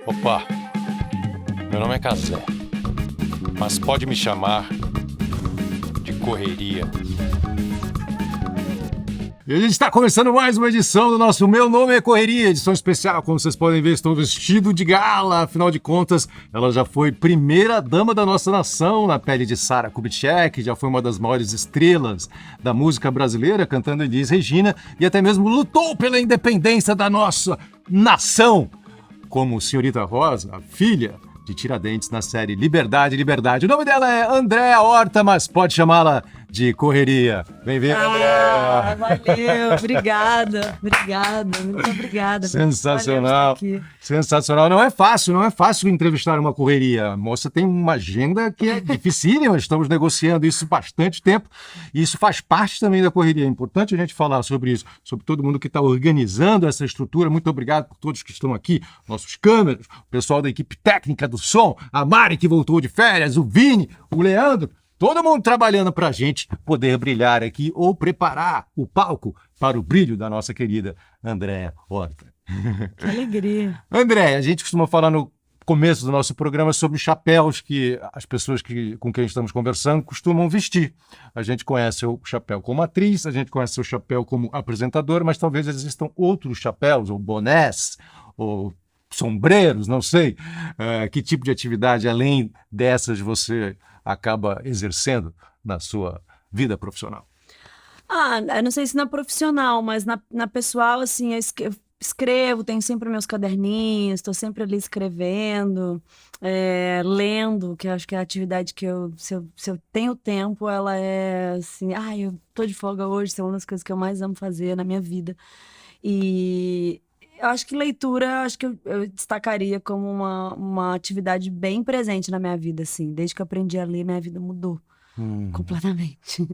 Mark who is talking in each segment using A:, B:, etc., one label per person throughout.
A: Opa, meu nome é Cazé, mas pode me chamar de Correria.
B: E a gente está começando mais uma edição do nosso Meu Nome é Correria, edição especial. Como vocês podem ver, estou vestido de gala. Afinal de contas, ela já foi primeira dama da nossa nação na pele de Sarah Kubitschek, já foi uma das maiores estrelas da música brasileira, cantando Elis Regina, e até mesmo lutou pela independência da nossa nação, como Senhorita Rosa, a filha de Tiradentes na série Liberdade, Liberdade. O nome dela é Andréa Horta, mas pode chamá-la de Correria. Bem-vinda, Andréa!
C: Valeu, obrigada, muito obrigada.
B: Sensacional, sensacional. Não é fácil entrevistar uma correria. A moça tem uma agenda que é dificílima, estamos negociando isso há bastante tempo, e isso faz parte também da correria. É importante a gente falar sobre isso, sobre todo mundo que está organizando essa estrutura. Muito obrigado por todos que estão aqui, nossos câmeras, o pessoal da equipe técnica do som, a Mari que voltou de férias, o Vini, o Leandro, todo mundo trabalhando para a gente poder brilhar aqui ou preparar o palco para o brilho da nossa querida Andréa Horta.
C: Que alegria.
B: Andréa, a gente costuma falar no começo do nosso programa sobre os chapéus que as pessoas com quem estamos conversando costumam vestir. A gente conhece o chapéu como atriz, a gente conhece o chapéu como apresentadora, mas talvez existam outros chapéus, ou bonés, ou sombreiros, não sei. Que tipo de atividade, além dessas, você acaba exercendo na sua vida profissional?
C: Eu não sei se na profissional, mas na pessoal, assim, eu escrevo, tenho sempre meus caderninhos, estou sempre ali escrevendo, lendo, que eu acho que é a atividade que se eu tenho tempo, ela é assim, eu tô de folga hoje, isso é uma das coisas que eu mais amo fazer na minha vida. E eu acho que leitura, acho que eu destacaria como uma atividade bem presente na minha vida, assim. Desde que eu aprendi a ler, minha vida mudou completamente.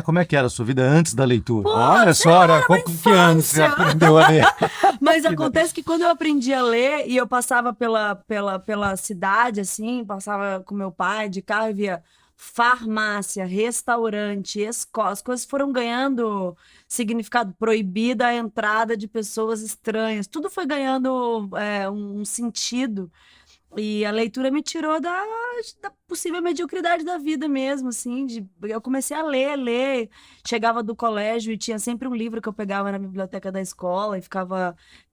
B: Como é que era a sua vida antes da leitura?
C: Pô,
B: Olha só, com que anos você aprendeu a ler?
C: Mas acontece que quando eu aprendi a ler e eu passava pela cidade, assim, passava com meu pai de carro e via farmácia, restaurante, escola, as coisas foram ganhando significado, proibida a entrada de pessoas estranhas, tudo foi ganhando um sentido, e a leitura me tirou da possível mediocridade da vida mesmo, assim, eu comecei a ler, chegava do colégio e tinha sempre um livro que eu pegava na biblioteca da escola e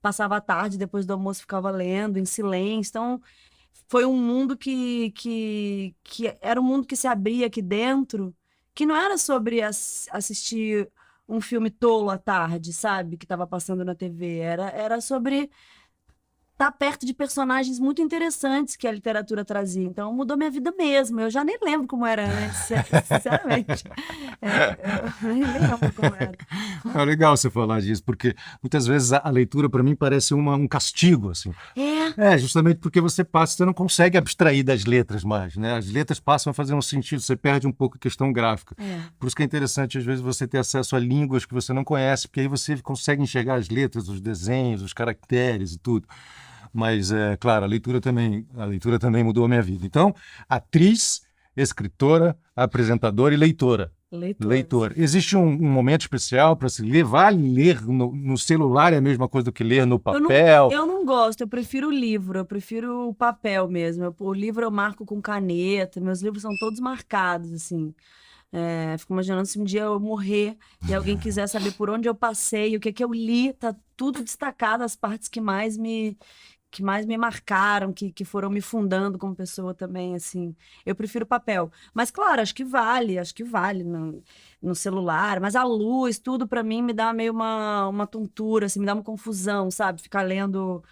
C: passava a tarde, depois do almoço ficava lendo em silêncio, então foi um mundo que era um mundo que se abria aqui dentro, que não era sobre assistir um filme tolo à tarde, sabe? Que estava passando na TV. Era sobre estar perto de personagens muito interessantes que a literatura trazia. Então, mudou minha vida mesmo. Eu já nem lembro como era antes, sinceramente. Eu nem lembro como era.
B: É legal você falar disso, porque muitas vezes a leitura, para mim, parece um castigo, assim. Justamente porque você não consegue abstrair das letras mais, né? As letras passam a fazer um sentido, você perde um pouco a questão gráfica. Por isso que é interessante, às vezes, você ter acesso a línguas que você não conhece, porque aí você consegue enxergar as letras, os desenhos, os caracteres e tudo. Mas, claro, a leitura também mudou a minha vida. Então, atriz, escritora, apresentadora e leitora. Leitora. Existe um momento especial para se ler? Vale ler no celular é a mesma coisa do que ler no papel?
C: Eu não gosto, eu prefiro o livro, eu prefiro o papel mesmo. O livro eu marco com caneta, meus livros são todos marcados, assim. Fico imaginando se um dia eu morrer e alguém quiser saber por onde eu passei, o que eu li, tá tudo destacado, as partes que mais me marcaram, que foram me fundando como pessoa também, assim. Eu prefiro papel. Mas, claro, acho que vale no celular. Mas a luz, tudo pra mim me dá meio uma tontura, assim, me dá uma confusão, sabe? Ficar lendo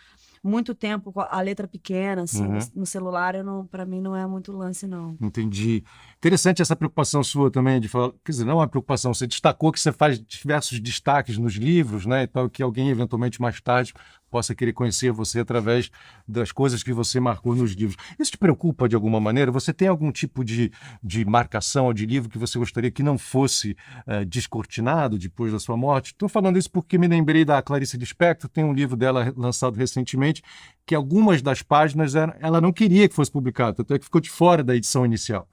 C: muito tempo com a letra pequena, assim, no celular, pra mim não é muito lance, não.
B: Entendi. Interessante essa preocupação sua também de falar, quer dizer, não é uma preocupação, você destacou que você faz diversos destaques nos livros, né, e tal, que alguém eventualmente mais tarde possa querer conhecer você através das coisas que você marcou nos livros. Isso te preocupa de alguma maneira? Você tem algum tipo de marcação ou de livro que você gostaria que não fosse descortinado depois da sua morte? Estou falando isso porque me lembrei da Clarice Lispector, tem um livro dela lançado recentemente, que algumas das páginas ela não queria que fosse publicado, tanto é que ficou de fora da edição inicial.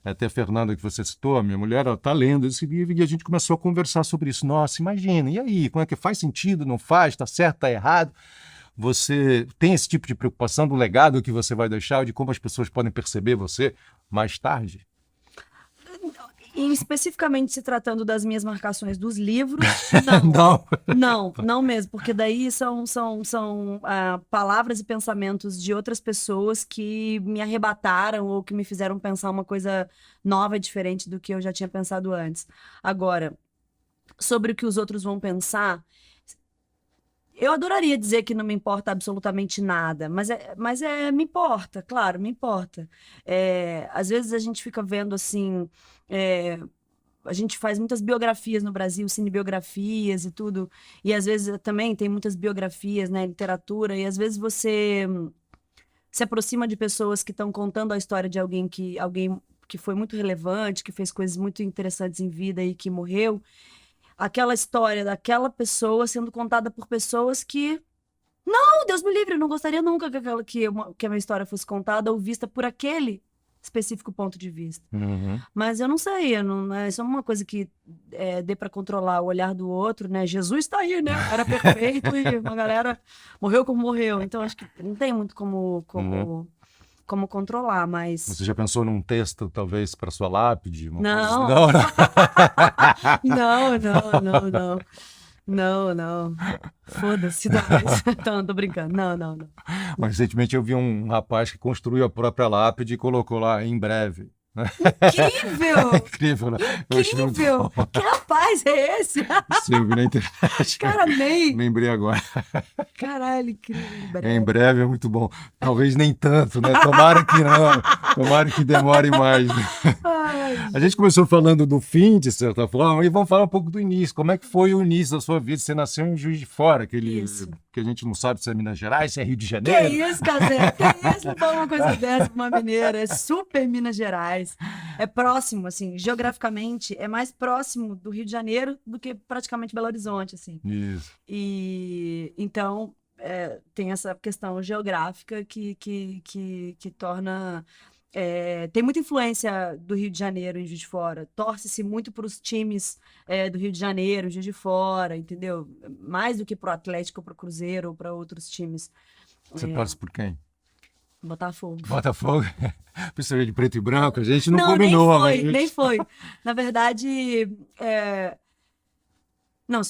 B: Até a Fernanda, que você citou, a minha mulher, ela está lendo esse livro e a gente começou a conversar sobre isso. Nossa, imagina, e aí? Como é que faz sentido? Não faz? Está certo? Está errado? Você tem esse tipo de preocupação do legado que você vai deixar, de como as pessoas podem perceber você mais tarde?
C: E especificamente se tratando das minhas marcações dos livros,
B: Não.
C: não mesmo, porque daí são palavras e pensamentos de outras pessoas que me arrebataram ou que me fizeram pensar uma coisa nova, diferente do que eu já tinha pensado antes. Agora, sobre o que os outros vão pensar, eu adoraria dizer que não me importa absolutamente nada, me importa, claro, me importa. Às vezes a gente fica vendo assim. A gente faz muitas biografias no Brasil, cinebiografias e tudo, e às vezes também tem muitas biografias, né, literatura, e às vezes você se aproxima de pessoas que estão contando a história de alguém que foi muito relevante, que fez coisas muito interessantes em vida e que morreu, aquela história daquela pessoa sendo contada por pessoas que, não, Deus me livre, eu não gostaria nunca que a minha história fosse contada ou vista por aquele específico ponto de vista.
B: Uhum.
C: Mas eu não sei, isso é uma coisa que dê para controlar o olhar do outro, né? Jesus está aí, né? Era perfeito e uma galera morreu como morreu. Então acho que não tem muito como controlar, mas...
B: Você já pensou num texto, talvez, para sua lápide?
C: Não.
B: Não, não.
C: Não. Foda-se, talvez. Então, tô brincando. Não.
B: Mas recentemente eu vi um rapaz que construiu a própria lápide e colocou lá em breve.
C: Incrível!
B: Incrível, né? Eu achei muito
C: Incrível!
B: bom.
C: Que rapaz é esse?
B: Sim, eu vi na internet.
C: Cara, nem...
B: Lembrei agora.
C: Caralho, incrível.
B: Em breve é muito bom. Talvez nem tanto, né? Tomara que não. Tomara que demore mais.
C: Ai,
B: A gente começou falando do fim, de certa forma, e vamos falar um pouco do início. Como é que foi o início da sua vida? Você nasceu em Juiz de Fora,
C: Isso.
B: que a gente não sabe se é Minas Gerais, se é Rio de
C: que
B: Janeiro.
C: isso, Cazé? Que isso? Não fala uma coisa dessa pra uma mineira. É super Minas Gerais. É próximo, assim, geograficamente, é mais próximo do Rio de Janeiro do que praticamente Belo Horizonte, assim.
B: Isso.
C: E então tem essa questão geográfica que torna. Tem muita influência do Rio de Janeiro em Juiz de Fora. Torce-se muito para os times do Rio de Janeiro, em Juiz de Fora, entendeu? Mais do que para o Atlético, para o Cruzeiro ou para outros times.
B: Você torce por quem?
C: Botafogo.
B: Botafogo? Precisa de preto e branco, a gente não
C: Não,
B: combinou.
C: nem foi. Na verdade, não,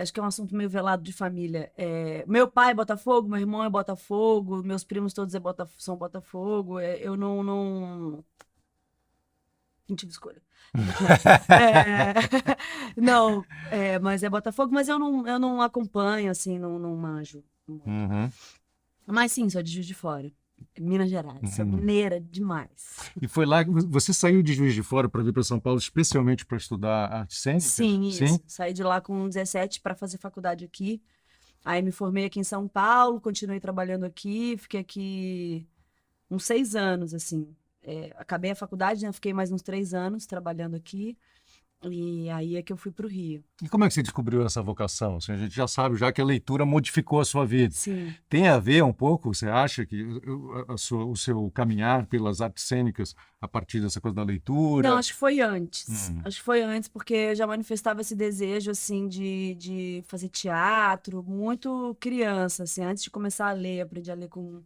C: acho que é um assunto meio velado de família. Meu pai é Botafogo, meu irmão é Botafogo, meus primos todos são Botafogo. Eu não tive escolha. Não, mas é Botafogo, mas eu não acompanho, assim, não manjo.
B: Uhum.
C: Mas sim, sou de Juiz de Fora. Minas Gerais, sou mineira demais.
B: E foi lá que você saiu de Juiz de Fora para vir para São Paulo especialmente para estudar artes cênicas?
C: Sim, isso. Saí de lá com 17 para fazer faculdade aqui. Aí me formei aqui em São Paulo, continuei trabalhando aqui, fiquei aqui uns 6 anos, assim. Acabei a faculdade, né? Fiquei mais uns 3 anos trabalhando aqui. E aí é que eu fui para o Rio.
B: E como é que você descobriu essa vocação? Assim, a gente já sabe já que a leitura modificou a sua vida.
C: Sim.
B: Tem a ver um pouco, você acha que o seu caminhar pelas artes cênicas a partir dessa coisa da leitura?
C: Não, acho que foi antes. Acho que foi antes, porque eu já manifestava esse desejo, assim, de fazer teatro, muito criança, assim. Antes de começar a ler, aprendi a ler com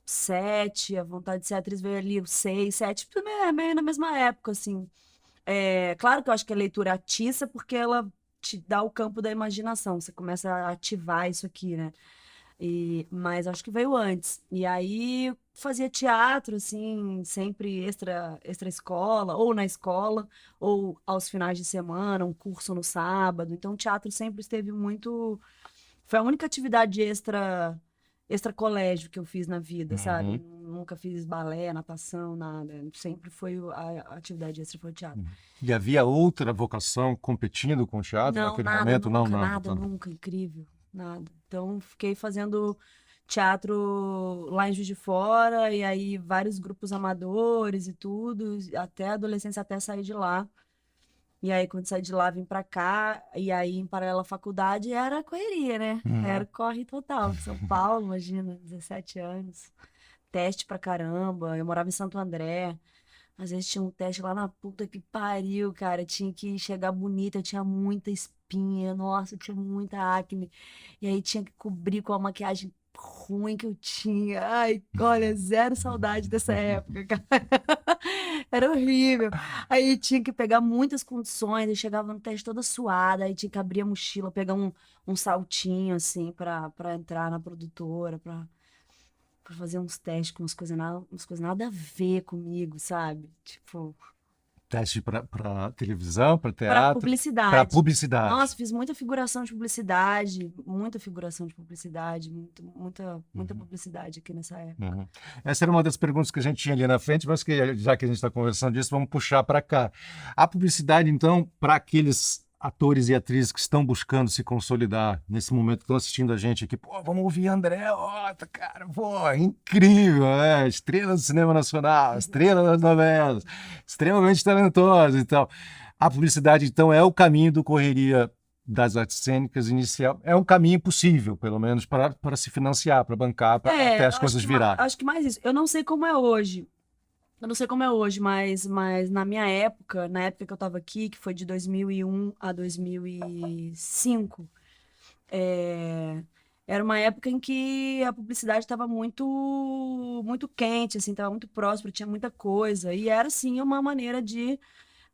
C: 7, a vontade de ser atriz veio ali, 6, 7, tudo meio na mesma época, assim. Claro que eu acho que a leitura atiça, porque ela te dá o campo da imaginação, você começa a ativar isso aqui, né? Mas acho que veio antes. E aí eu fazia teatro, assim, sempre extra escola, ou na escola, ou aos finais de semana, um curso no sábado. Então o teatro sempre esteve muito... Foi a única atividade extra colégio que eu fiz na vida, sabe? Nunca fiz balé, natação, nada. Sempre foi a atividade extra, foi o teatro.
B: E havia outra vocação competindo com o teatro
C: Não,
B: naquele
C: nada,
B: momento?
C: nunca,
B: Não.
C: nunca, incrível, nada. Então, fiquei fazendo teatro lá em Juiz de Fora, e aí vários grupos amadores e tudo, até a adolescência, até sair de lá. E aí, quando saí de lá, vim pra cá, e aí, em paralelo à faculdade, era correria, né? Era corre total. São Paulo, imagina, 17 anos. Teste pra caramba. Eu morava em Santo André. Às vezes tinha um teste lá na puta que pariu, cara. Tinha que chegar bonita, eu tinha muita espinha. Nossa, eu tinha muita acne. E aí tinha que cobrir com a maquiagem ruim que eu tinha. Ai, olha, zero saudade dessa época, cara. Era horrível. Aí tinha que pegar muitas condições, eu chegava no teste toda suada, aí tinha que abrir a mochila, pegar um saltinho, assim, pra entrar na produtora, pra fazer uns testes com umas coisas nada a ver comigo, sabe? Tipo,
B: Teste para televisão, para
C: pra
B: teatro, para
C: publicidade.
B: publicidade.
C: Nossa, fiz muita figuração de publicidade, muita figuração de publicidade, muita publicidade aqui nessa época.
B: Uhum. Essa era uma das perguntas que a gente tinha ali na frente, mas que já que a gente está conversando disso, vamos puxar para cá. A publicidade, então, para aqueles atores e atrizes que estão buscando se consolidar nesse momento, que estão assistindo a gente aqui, pô, vamos ouvir André Horta, cara, pô, incrível, né? Estrela do cinema nacional, estrela das novelas, extremamente talentosa e tal. A publicidade, então, é o caminho do Correria das artes cênicas inicial, é um caminho possível, pelo menos, para se financiar, para bancar, até as coisas virarem.
C: Acho que mais isso. Eu não sei como é hoje. Eu não sei como é hoje, mas na minha época, na época que eu estava aqui, que foi de 2001 a 2005, era uma época em que a publicidade estava muito quente, assim, estava muito próspera, tinha muita coisa. E era, assim, uma maneira de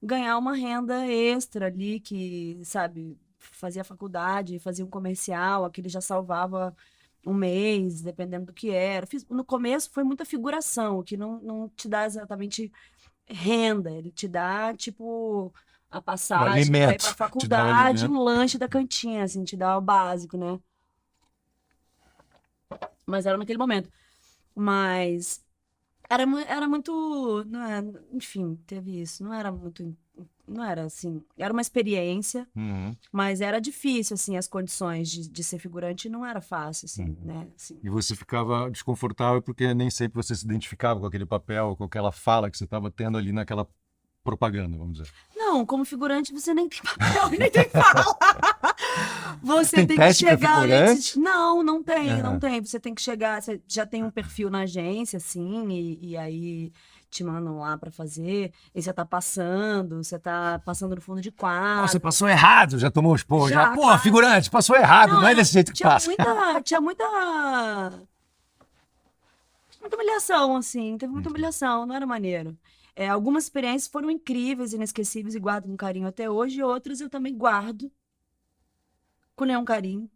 C: ganhar uma renda extra ali, que, sabe, fazia faculdade, fazia um comercial, aquele já salvava um mês, dependendo do que era. No começo foi muita figuração, o que não te dá exatamente renda, ele te dá, tipo, a
B: O
C: passagem para ir
B: alimento,
C: para
B: te dá o
C: faculdade,
B: alimento.
C: um lanche da cantina, assim, te dá o básico, né? Mas era naquele momento. Mas era muito, não é, enfim, teve isso, não era muito, não era assim, era uma experiência,
B: Uhum.
C: mas era difícil, assim, as condições de ser figurante não era fácil, assim, né? Assim.
B: E você ficava desconfortável porque nem sempre você se identificava com aquele papel, com aquela fala que você estava tendo ali naquela propaganda, vamos dizer.
C: Não, como figurante você nem tem papel e nem tem fala. Você
B: Tem
C: tem que
B: teste pra
C: chegar
B: figurante?
C: Não, não tem, não
B: Aham.
C: tem. Você tem que chegar, você já tem um perfil na agência, assim, e aí te mandam lá pra fazer, e você tá passando no fundo de
B: Nossa, você
C: quadro.
B: passou errado, já tomou os porros, já.
C: Já,
B: Pô,
C: claro.
B: figurante, passou errado, não é desse jeito que passa.
C: Muita humilhação, assim, teve muita humilhação, não era maneiro. Algumas experiências foram incríveis, inesquecíveis e guardo com carinho até hoje, e outras eu também guardo com nenhum carinho.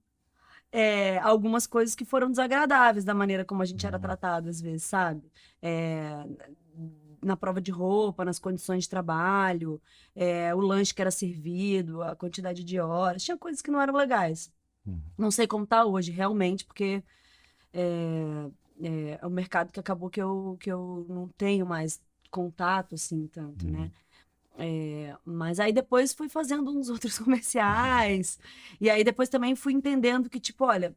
C: Algumas coisas que foram desagradáveis da maneira como a gente era tratado, às vezes, sabe? É, na prova de roupa, nas condições de trabalho, o lanche que era servido, a quantidade de horas, tinha coisas que não eram legais. Não sei como tá hoje, realmente, porque é um mercado que acabou que eu não tenho mais contato, assim, tanto, né? Mas aí depois fui fazendo uns outros comerciais, e aí depois também fui entendendo que, tipo, olha,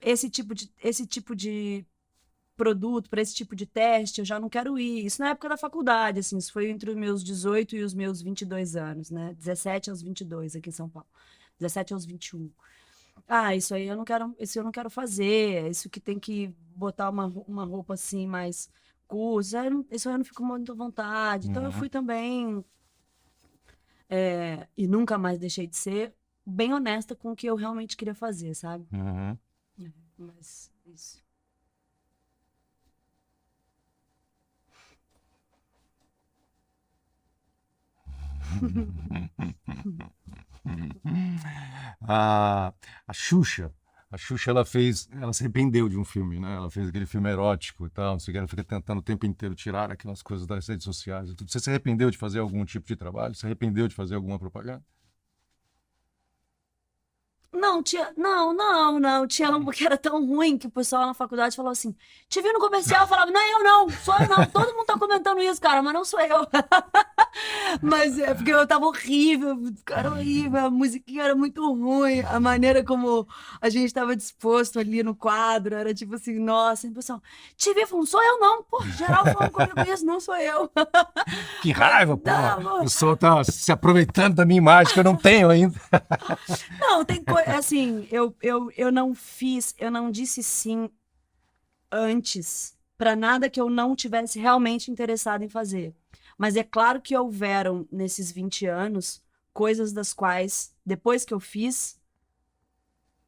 C: esse tipo de produto, para esse tipo de teste, eu já não quero ir. Isso na época da faculdade, assim, isso foi entre os meus 18 e os meus 22 anos, né? 17 aos 22 aqui em São Paulo. 17 aos 21. Ah, isso aí eu não quero fazer, isso que tem que botar uma roupa assim mais curta, isso aí eu não fico muito à vontade. Então eu
B: Uhum.
C: fui também, e nunca mais deixei de ser, bem honesta com o que eu realmente queria fazer, sabe?
B: Uhum.
C: Mas isso.
B: A, a Xuxa. A Xuxa, ela se arrependeu de um filme, né? Ela fez aquele filme erótico e tal, não sei o que, ela fica tentando o tempo inteiro tirar aquelas coisas das redes sociais e tudo. Você se arrependeu de fazer algum tipo de trabalho? Se arrependeu de fazer alguma propaganda?
C: Não, tinha um que era tão ruim que o pessoal na faculdade falou assim: te vi no comercial, eu falava, não, eu não, sou eu não, todo mundo tá comentando isso, cara, mas não sou eu. Mas é porque eu tava horrível, cara, horrível, a musiquinha era muito ruim, a maneira como a gente tava disposto ali no quadro, era tipo assim, nossa, e o pessoal, te vi, não sou eu não, pô, geral falando comigo isso, não sou eu.
B: Que
C: Mas,
B: raiva, pô! O
C: não,
B: pessoal tá se aproveitando da minha imagem que eu não tenho ainda.
C: não, tem coisa, assim, eu não fiz, eu não disse sim antes para nada que eu não tivesse realmente interessado em fazer. Mas é claro que houveram, nesses 20 anos, coisas das quais, depois que eu fiz,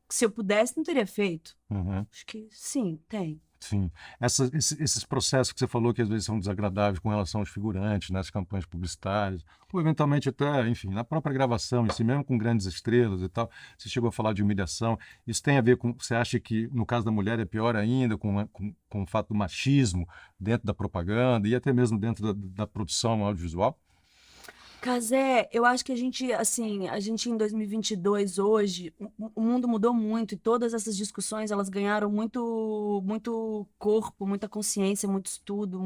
C: se eu pudesse, não teria feito.
B: Uhum.
C: Acho que sim, tem.
B: Sim. Esses processos que você falou que às vezes são desagradáveis com relação aos figurantes, nas campanhas publicitárias, ou eventualmente até, enfim, na própria gravação, em si mesmo com grandes estrelas e tal, você chegou a falar de humilhação. Isso tem a ver com, você acha que no caso da mulher é pior ainda, com o fato do machismo dentro da propaganda e até mesmo dentro da produção audiovisual?
C: Casé, eu acho que a gente em 2022 hoje, o mundo mudou muito e todas essas discussões, elas ganharam muito corpo, muita consciência, muito estudo,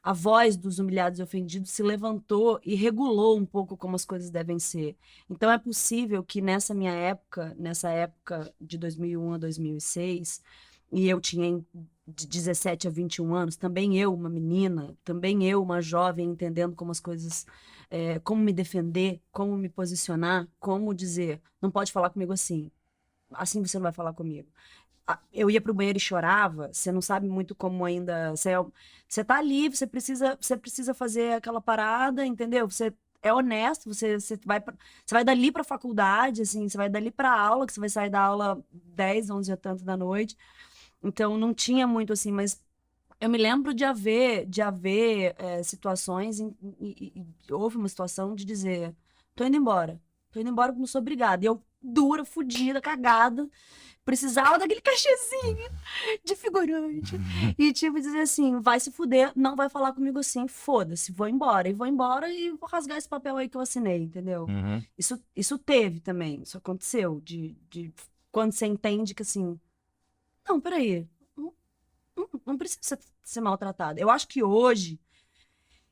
C: a voz dos humilhados e ofendidos se levantou e regulou um pouco como as coisas devem ser. Então é possível que nessa época de 2001 a 2006, e eu tinha de 17 a 21 anos, também eu, uma menina, também eu, uma jovem, entendendo como as coisas, como me defender, como me posicionar, como dizer, não pode falar comigo assim você não vai falar comigo. Eu ia pro banheiro e chorava, você não sabe muito como ainda, você tá ali, você precisa fazer aquela parada, entendeu? Você é honesto, você vai dali pra faculdade, assim, você vai dali pra aula, que você vai sair da aula 10, 11 ou tanto da noite. Então não tinha muito assim, mas eu me lembro de haver situações e houve uma situação de dizer, tô indo embora porque não sou obrigada. E eu, dura, fodida, cagada, precisava daquele cachezinho de figurante. E tipo, dizer assim, vai se fuder, não vai falar comigo assim, foda-se, vou embora. E vou embora e vou rasgar esse papel aí que eu assinei, entendeu?
B: Uhum.
C: Isso teve também, isso aconteceu, de quando você entende que assim, não, peraí, não precisa ser maltratada. Eu acho que hoje,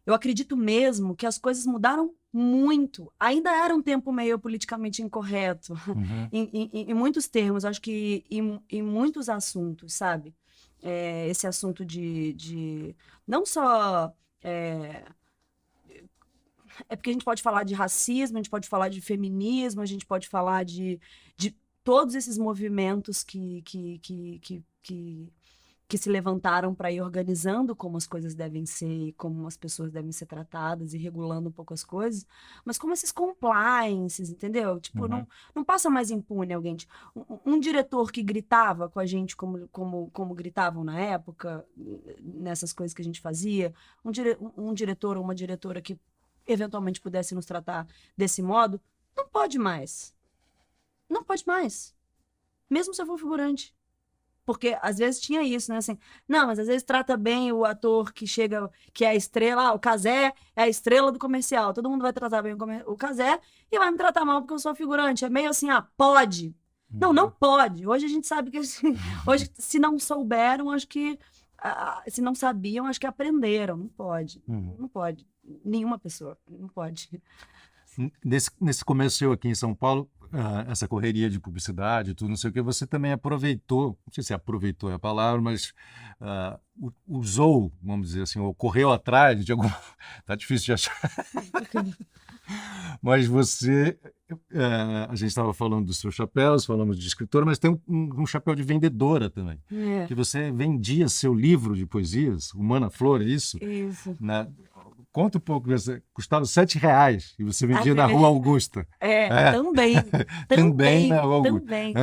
C: eu acredito mesmo que as coisas mudaram muito. Ainda era um tempo meio politicamente incorreto,
B: Uhum.
C: em muitos termos, acho que em muitos assuntos, sabe? Esse assunto de não só. É porque a gente pode falar de racismo, a gente pode falar de feminismo, a gente pode falar de todos esses movimentos que se levantaram para ir organizando como as coisas devem ser, como as pessoas devem ser tratadas e regulando um pouco as coisas, mas como esses compliances, entendeu? Tipo, não passa mais impune alguém. Um diretor que gritava com a gente como gritavam na época, nessas coisas que a gente fazia, um diretor ou uma diretora que eventualmente pudesse nos tratar desse modo, não pode mais. Não pode mais. Mesmo se eu for figurante. Porque às vezes tinha isso, né? Assim, não, mas às vezes trata bem o ator que chega, que é a estrela, o Cazé é a estrela do comercial. Todo mundo vai tratar bem o Cazé e vai me tratar mal porque eu sou figurante. É meio assim, pode. Não, não pode. Hoje a gente sabe que assim, hoje, se não souberam, acho que se não sabiam, acho que aprenderam. Não pode. Não pode. Nenhuma pessoa. Não pode.
B: Nesse começo seu aqui em São Paulo, essa correria de publicidade, tudo, não sei o que, você também aproveitou, não sei se aproveitou é a palavra, mas usou, vamos dizer assim, ou correu atrás de alguma... Tá difícil de achar. Mas você, a gente estava falando dos seus chapéus, falamos de escritora, mas tem um chapéu de vendedora também. Que você vendia seu livro de poesias, Humana Flor, é isso?
C: Isso.
B: Conta um pouco, custava R$7 e você vendia na Rua Augusta.
C: Também.
B: Também na Rua Augusta.
C: Também.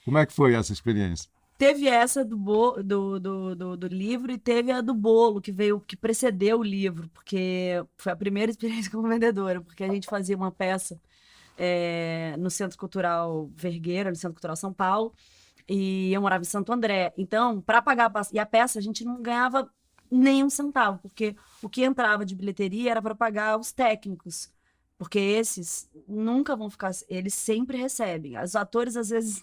B: Como é que foi essa experiência?
C: Teve essa do livro e teve a do bolo, que precedeu o livro, porque foi a primeira experiência como vendedora, porque a gente fazia uma peça no Centro Cultural Vergueira, no Centro Cultural São Paulo, e eu morava em Santo André. Então, para pagar a peça, a gente não ganhava nem um centavo, porque o que entrava de bilheteria era para pagar os técnicos, porque esses nunca vão ficar, eles sempre recebem. Os atores, às vezes,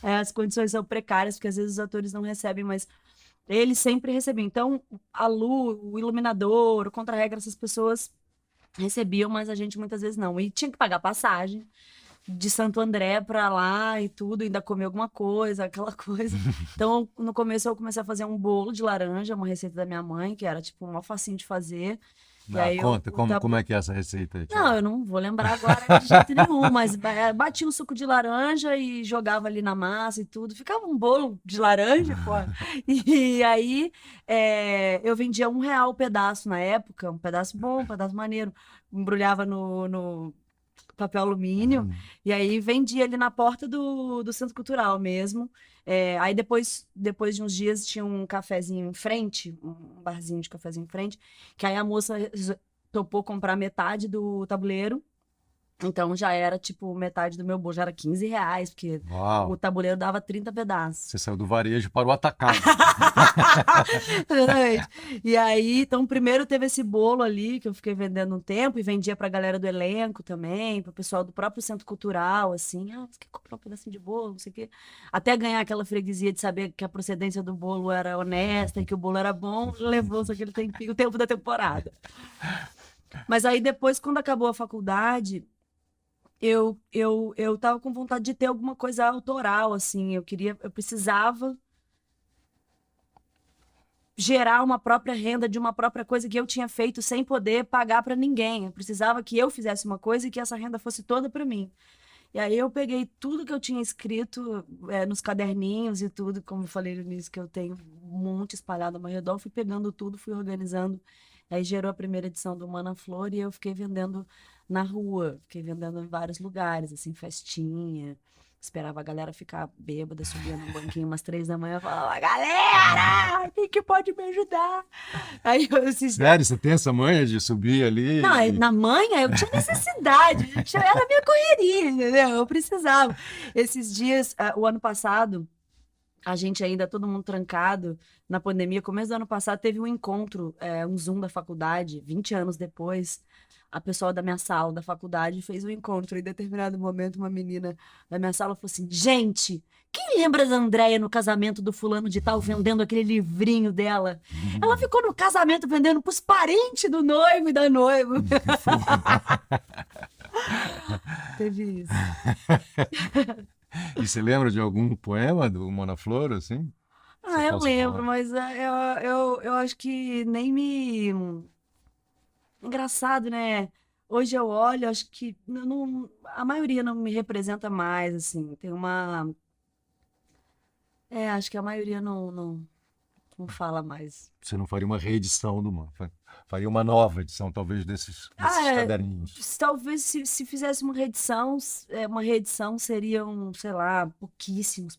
C: as condições são precárias, porque às vezes os atores não recebem, mas eles sempre recebem. Então, a luz, o iluminador, o contra-regra, essas pessoas recebiam, mas a gente muitas vezes não. E tinha que pagar passagem de Santo André para lá e tudo, ainda comer alguma coisa, aquela coisa. Então, no começo eu comecei a fazer um bolo de laranja, uma receita da minha mãe, que era tipo um facinho de fazer. E aí
B: conta, como é que é essa receita aí?
C: Não, eu não vou lembrar agora de jeito nenhum, mas batia um suco de laranja e jogava ali na massa e tudo. Ficava um bolo de laranja, pô. E aí eu vendia R$1 o pedaço na época, um pedaço bom, um pedaço maneiro. Embrulhava no papel alumínio, e aí vendia ali na porta do Centro Cultural mesmo. Aí depois de uns dias tinha um cafezinho em frente, um barzinho de cafezinho em frente, que aí a moça topou comprar metade do tabuleiro. Então já era tipo metade do meu bolo, já era R$ 15, porque
B: Uau.
C: o tabuleiro dava 30 pedaços.
B: Você saiu do varejo para o atacado.
C: Exatamente. E aí, então, primeiro teve esse bolo ali que eu fiquei vendendo um tempo e vendia pra galera do elenco também, pro pessoal do próprio Centro Cultural, assim, você quer comprar um pedacinho de bolo, não sei o quê. Até ganhar aquela freguesia de saber que a procedência do bolo era honesta e que o bolo era bom, levou-se aquele tempinho, o tempo da temporada. Mas aí depois, quando acabou a faculdade, eu tava com vontade de ter alguma coisa autoral, assim, eu precisava gerar uma própria renda de uma própria coisa que eu tinha feito sem poder pagar para ninguém. Eu precisava que eu fizesse uma coisa e que essa renda fosse toda para mim. E aí eu peguei tudo que eu tinha escrito nos caderninhos e tudo, como eu falei no início, que eu tenho um monte espalhado ao meu redor, fui pegando tudo, fui organizando. Aí gerou a primeira edição do Mana Flor e eu fiquei vendendo na rua, fiquei vendendo em vários lugares, assim, festinha. Esperava a galera ficar bêbada, subia no banquinho umas 3 da manhã e falava, galera, quem que pode me ajudar? Aí eu
B: Sério, você tem essa manha de subir ali?
C: Não, na manhã eu tinha necessidade, era a minha correria, entendeu? Eu precisava. Esses dias, o ano passado, a gente ainda, todo mundo trancado, na pandemia, começo do ano passado, teve um encontro, um Zoom da faculdade, 20 anos depois, a pessoa da minha sala, da faculdade, fez um encontro. Em determinado momento, uma menina da minha sala falou assim, gente, quem lembra da Andréia no casamento do fulano de tal, vendendo aquele livrinho dela? Ela ficou no casamento vendendo pros parentes do noivo e da noiva. Teve isso.
B: E você lembra de algum poema do Mana Flor, assim?
C: Eu lembro, mas eu acho que nem me... Engraçado, né? Hoje eu olho, acho que a maioria não me representa mais, assim. Tem uma... acho que a maioria não fala mais.
B: Você não faria uma reedição do Mana? Faria uma nova edição, talvez, desses caderninhos?
C: Talvez se fizesse uma reedição seriam, sei lá, pouquíssimos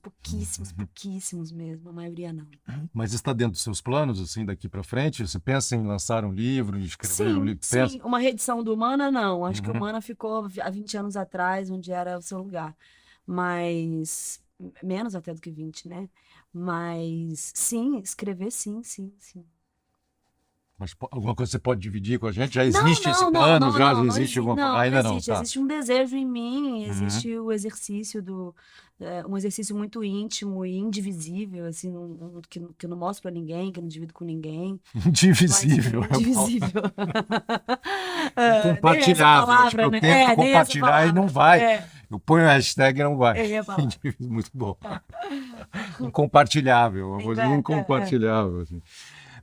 C: mesmo. A maioria não.
B: Mas está dentro dos seus planos, assim, daqui para frente? Você pensa em lançar um livro, em escrever um livro?
C: Sim, uma reedição do Humana, não. Acho que o Humana ficou há 20 anos atrás, onde era o seu lugar. Mas... menos até do que 20, né? Mas sim, escrever sim.
B: Mas alguma coisa você pode dividir com a gente? Já existe esse plano? Já existe alguma coisa? Ainda não, tá.
C: Existe um desejo em mim, existe o exercício um exercício muito íntimo e indivisível, assim, que eu não mostro pra ninguém, que eu não divido com ninguém.
B: Indivisível.
C: Indivisível.
B: Compartilhável.
C: Palavra,
B: eu
C: né?
B: tento compartilhar e não vai. Eu ponho a hashtag e não vai. Muito bom. Incompartilhável. Uma coisa incompartilhável. Assim.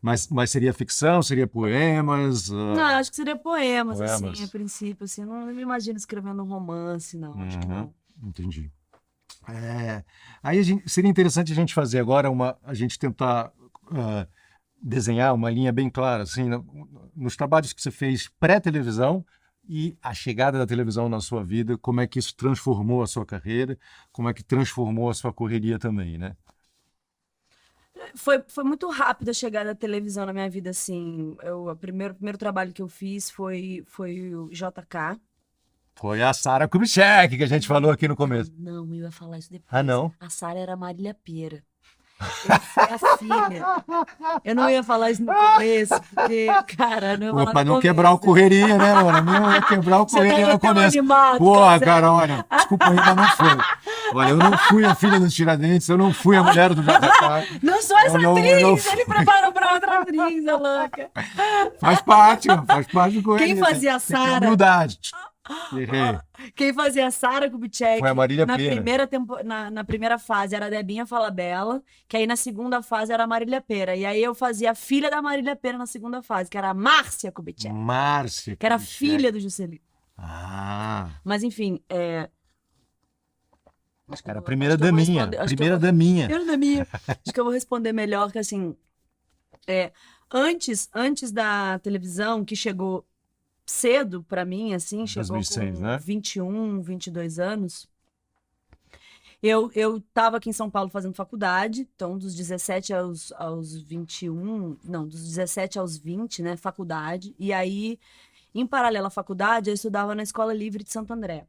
B: Mas seria ficção? Seria poemas?
C: Não, acho que seria poemas, assim, a princípio. Assim, não me imagino escrevendo um romance, não. Acho que não.
B: Entendi. Aí seria interessante a gente fazer agora a gente tentar desenhar uma linha bem clara, assim, nos trabalhos que você fez pré-televisão e a chegada da televisão na sua vida, como é que isso transformou a sua carreira, como é que transformou a sua correria também, né?
C: Foi muito rápido a chegada da televisão na minha vida, assim. O primeiro trabalho que eu fiz foi o JK.
B: Foi a Sara Kubitschek, que a gente falou aqui no começo.
C: Não, eu ia falar isso depois.
B: Ah, não?
C: A Sara era a Marília Pêra. Eu fui a filha. Eu não ia falar isso no começo, porque, cara, não ia falar
B: pra não quebrar o correria, né, mano? Não ia quebrar o correria no começo. Porra, cara, olha, desculpa aí, mas não foi. Olha, eu não fui a filha dos Tiradentes, eu não fui a mulher do JK.
C: Não sou essa atriz, ele preparou pra outra atriz, a louca.
B: Faz parte do correria.
C: Quem fazia a Sara?
B: Humildade.
C: Quem fazia a Sara Kubitschek
B: foi a Marília Pêra.
C: Na primeira fase era a Debinha Falabella, que aí na segunda fase era a Marília Pêra. E aí eu fazia a filha da Marília Pêra na segunda fase, que era a Márcia Kubitschek. Que era filha do Juscelino. Mas enfim,
B: Acho que era a primeira daminha. Primeira daminha.
C: Acho que eu vou responder melhor, que assim... antes da televisão, que chegou cedo para mim, assim, chegou
B: 2006,
C: com
B: né?
C: 21, 22 anos. Eu estava aqui em São Paulo fazendo faculdade, então dos 17 aos 21, não, dos 17 aos 20, né, faculdade. E aí, em paralelo à faculdade, eu estudava na Escola Livre de Santo André.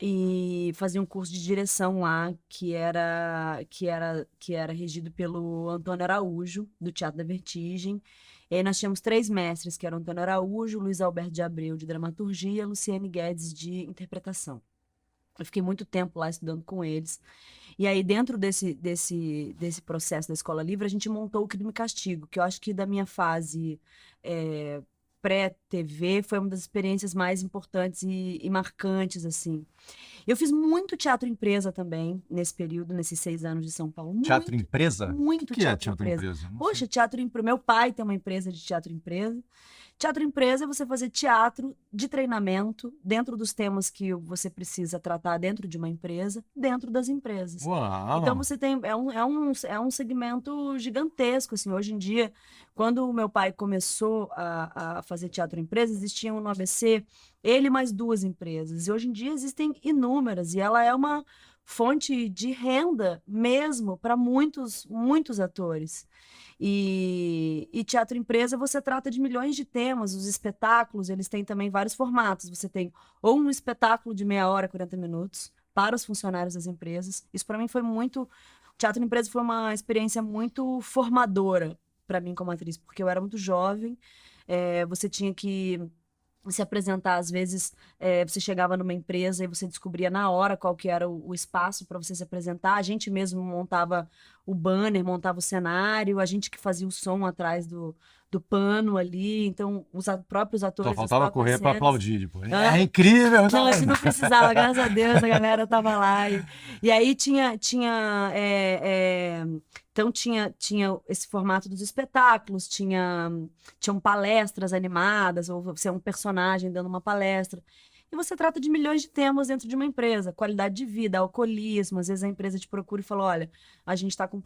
C: E fazia um curso de direção lá, que era regido pelo Antônio Araújo, do Teatro da Vertigem. E aí nós tínhamos 3 mestres, que eram Antônio Araújo, Luiz Alberto de Abreu, de dramaturgia, Luciane Guedes, de interpretação. Eu fiquei muito tempo lá estudando com eles. E aí, dentro desse processo da Escola Livre, a gente montou o Crime e Castigo, que eu acho que da minha fase pré-TV foi uma das experiências mais importantes e marcantes, assim. Eu fiz muito teatro empresa também, nesse período, nesses 6 anos de São Paulo.
B: Teatro empresa?
C: Muito
B: O que é
C: teatro
B: teatro
C: empresa.
B: empresa? Não
C: Poxa,
B: sei.
C: teatro empresa. Meu pai tem uma empresa de teatro empresa. Teatro empresa é você fazer teatro de treinamento dentro dos temas que você precisa tratar dentro de uma empresa, dentro das empresas.
B: Uau!
C: Então você tem é um segmento gigantesco assim. Hoje em dia, quando o meu pai começou a fazer teatro empresa, existiam no ABC ele mais 2 empresas. E hoje em dia existem inúmeras e ela é uma fonte de renda mesmo para muitos atores. E teatro empresa você trata de milhões de temas. Os espetáculos, eles têm também vários formatos. Você tem ou um espetáculo de meia hora, 40 minutos, para os funcionários das empresas. Isso para mim foi muito. Teatro empresa foi uma experiência muito formadora para mim como atriz, porque eu era muito jovem. Você tinha que se apresentar, às vezes, você chegava numa empresa e você descobria na hora qual que era o espaço para você se apresentar. A gente mesmo montava o banner, montava o cenário, a gente que fazia o som atrás do pano ali. Então, os próprios atores.
B: Só faltava correr para aplaudir depois.
C: Ah.
B: É incrível!
C: Não, assim não precisava, graças a Deus, a galera tava lá. E aí então tinha esse formato dos espetáculos, tinham palestras animadas, ou você é um personagem dando uma palestra. E você trata de milhões de temas dentro de uma empresa, qualidade de vida, alcoolismo. Às vezes a empresa te procura e fala: olha, a gente está com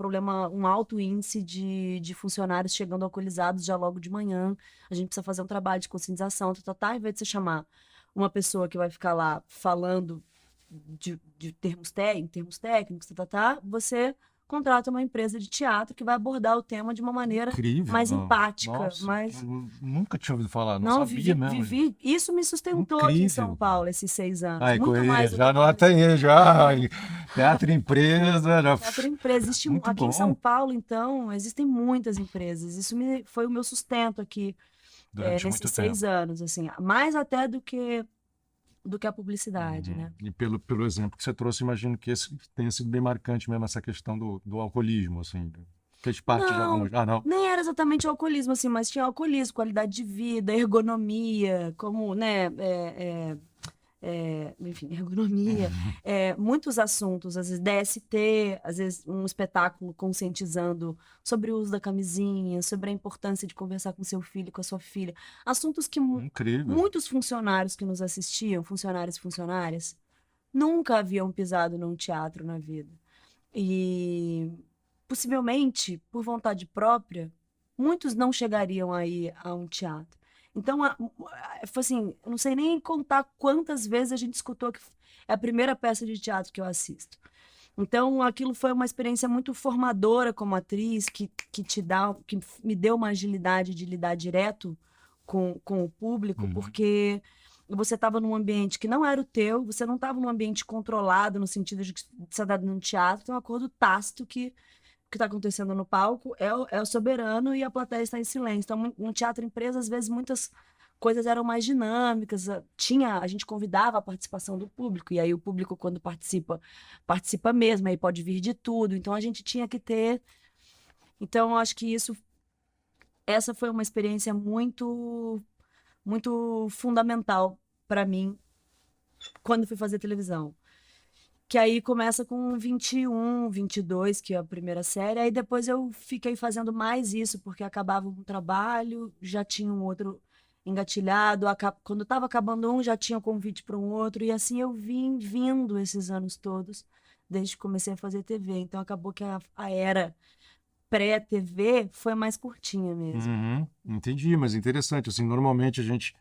C: um alto índice de funcionários chegando alcoolizados já logo de manhã, a gente precisa fazer um trabalho de conscientização, em vez de você chamar uma pessoa que vai ficar lá falando de termos técnicos, você contrata uma empresa de teatro que vai abordar o tema de uma maneira
B: Incrível!
C: mais empática,
B: Nossa,
C: mais...
B: eu nunca tinha ouvido falar, não
C: Não,
B: sabia mesmo.
C: isso me sustentou aqui em São
B: Incrível.
C: Paulo, esses 6 anos.
B: Ai,
C: Muito
B: correria,
C: mais do
B: já
C: que
B: anota aí, já. Teatro empresa. Já...
C: teatro empresa.
B: Muito
C: Aqui em
B: bom.
C: São Paulo, então, existem muitas empresas. Isso foi o meu sustento aqui
B: Durante muito
C: nesses
B: tempo.
C: 6 anos, assim, mais até do que a publicidade, né?
B: E pelo exemplo que você trouxe, imagino que esse tenha sido bem marcante mesmo, essa questão do alcoolismo, assim. Fez parte de alguma... Ah, não.
C: Nem era exatamente alcoolismo, assim, mas tinha alcoolismo, qualidade de vida, ergonomia, como, né, enfim, ergonomia, muitos assuntos, às vezes DST, às vezes um espetáculo conscientizando sobre o uso da camisinha, sobre a importância de conversar com seu filho, com a sua filha, assuntos que
B: Incrível.
C: muitos funcionários que nos assistiam, funcionários e funcionárias, nunca haviam pisado num teatro na vida. E possivelmente, por vontade própria, muitos não chegariam aí a um teatro. Então, foi assim, eu não sei nem contar quantas vezes a gente escutou que é a primeira peça de teatro que eu assisto. Então, aquilo foi uma experiência muito formadora como atriz, que me deu uma agilidade de lidar direto com o público, porque você estava num ambiente que não era o teu, você não estava num ambiente controlado, no sentido de que você está num teatro, tem um acordo tácito que o que está acontecendo no palco é o soberano e a plateia está em silêncio. Então, no teatro empresa, às vezes, muitas coisas eram mais dinâmicas. A gente convidava a participação do público, e aí o público, quando participa mesmo, aí pode vir de tudo. Então, a gente tinha que ter... Então, eu acho que essa foi uma experiência muito, muito fundamental para mim quando fui fazer televisão. Que aí começa com 21, 22, que é a primeira série. Aí depois eu fiquei fazendo mais isso, porque acabava um trabalho, já tinha um outro engatilhado. Quando estava acabando um, já tinha convite para um outro. E assim eu vim vindo esses anos todos, desde que comecei a fazer TV. Então acabou que a era pré-TV foi mais curtinha mesmo.
B: Entendi, mas interessante. Assim, normalmente a gente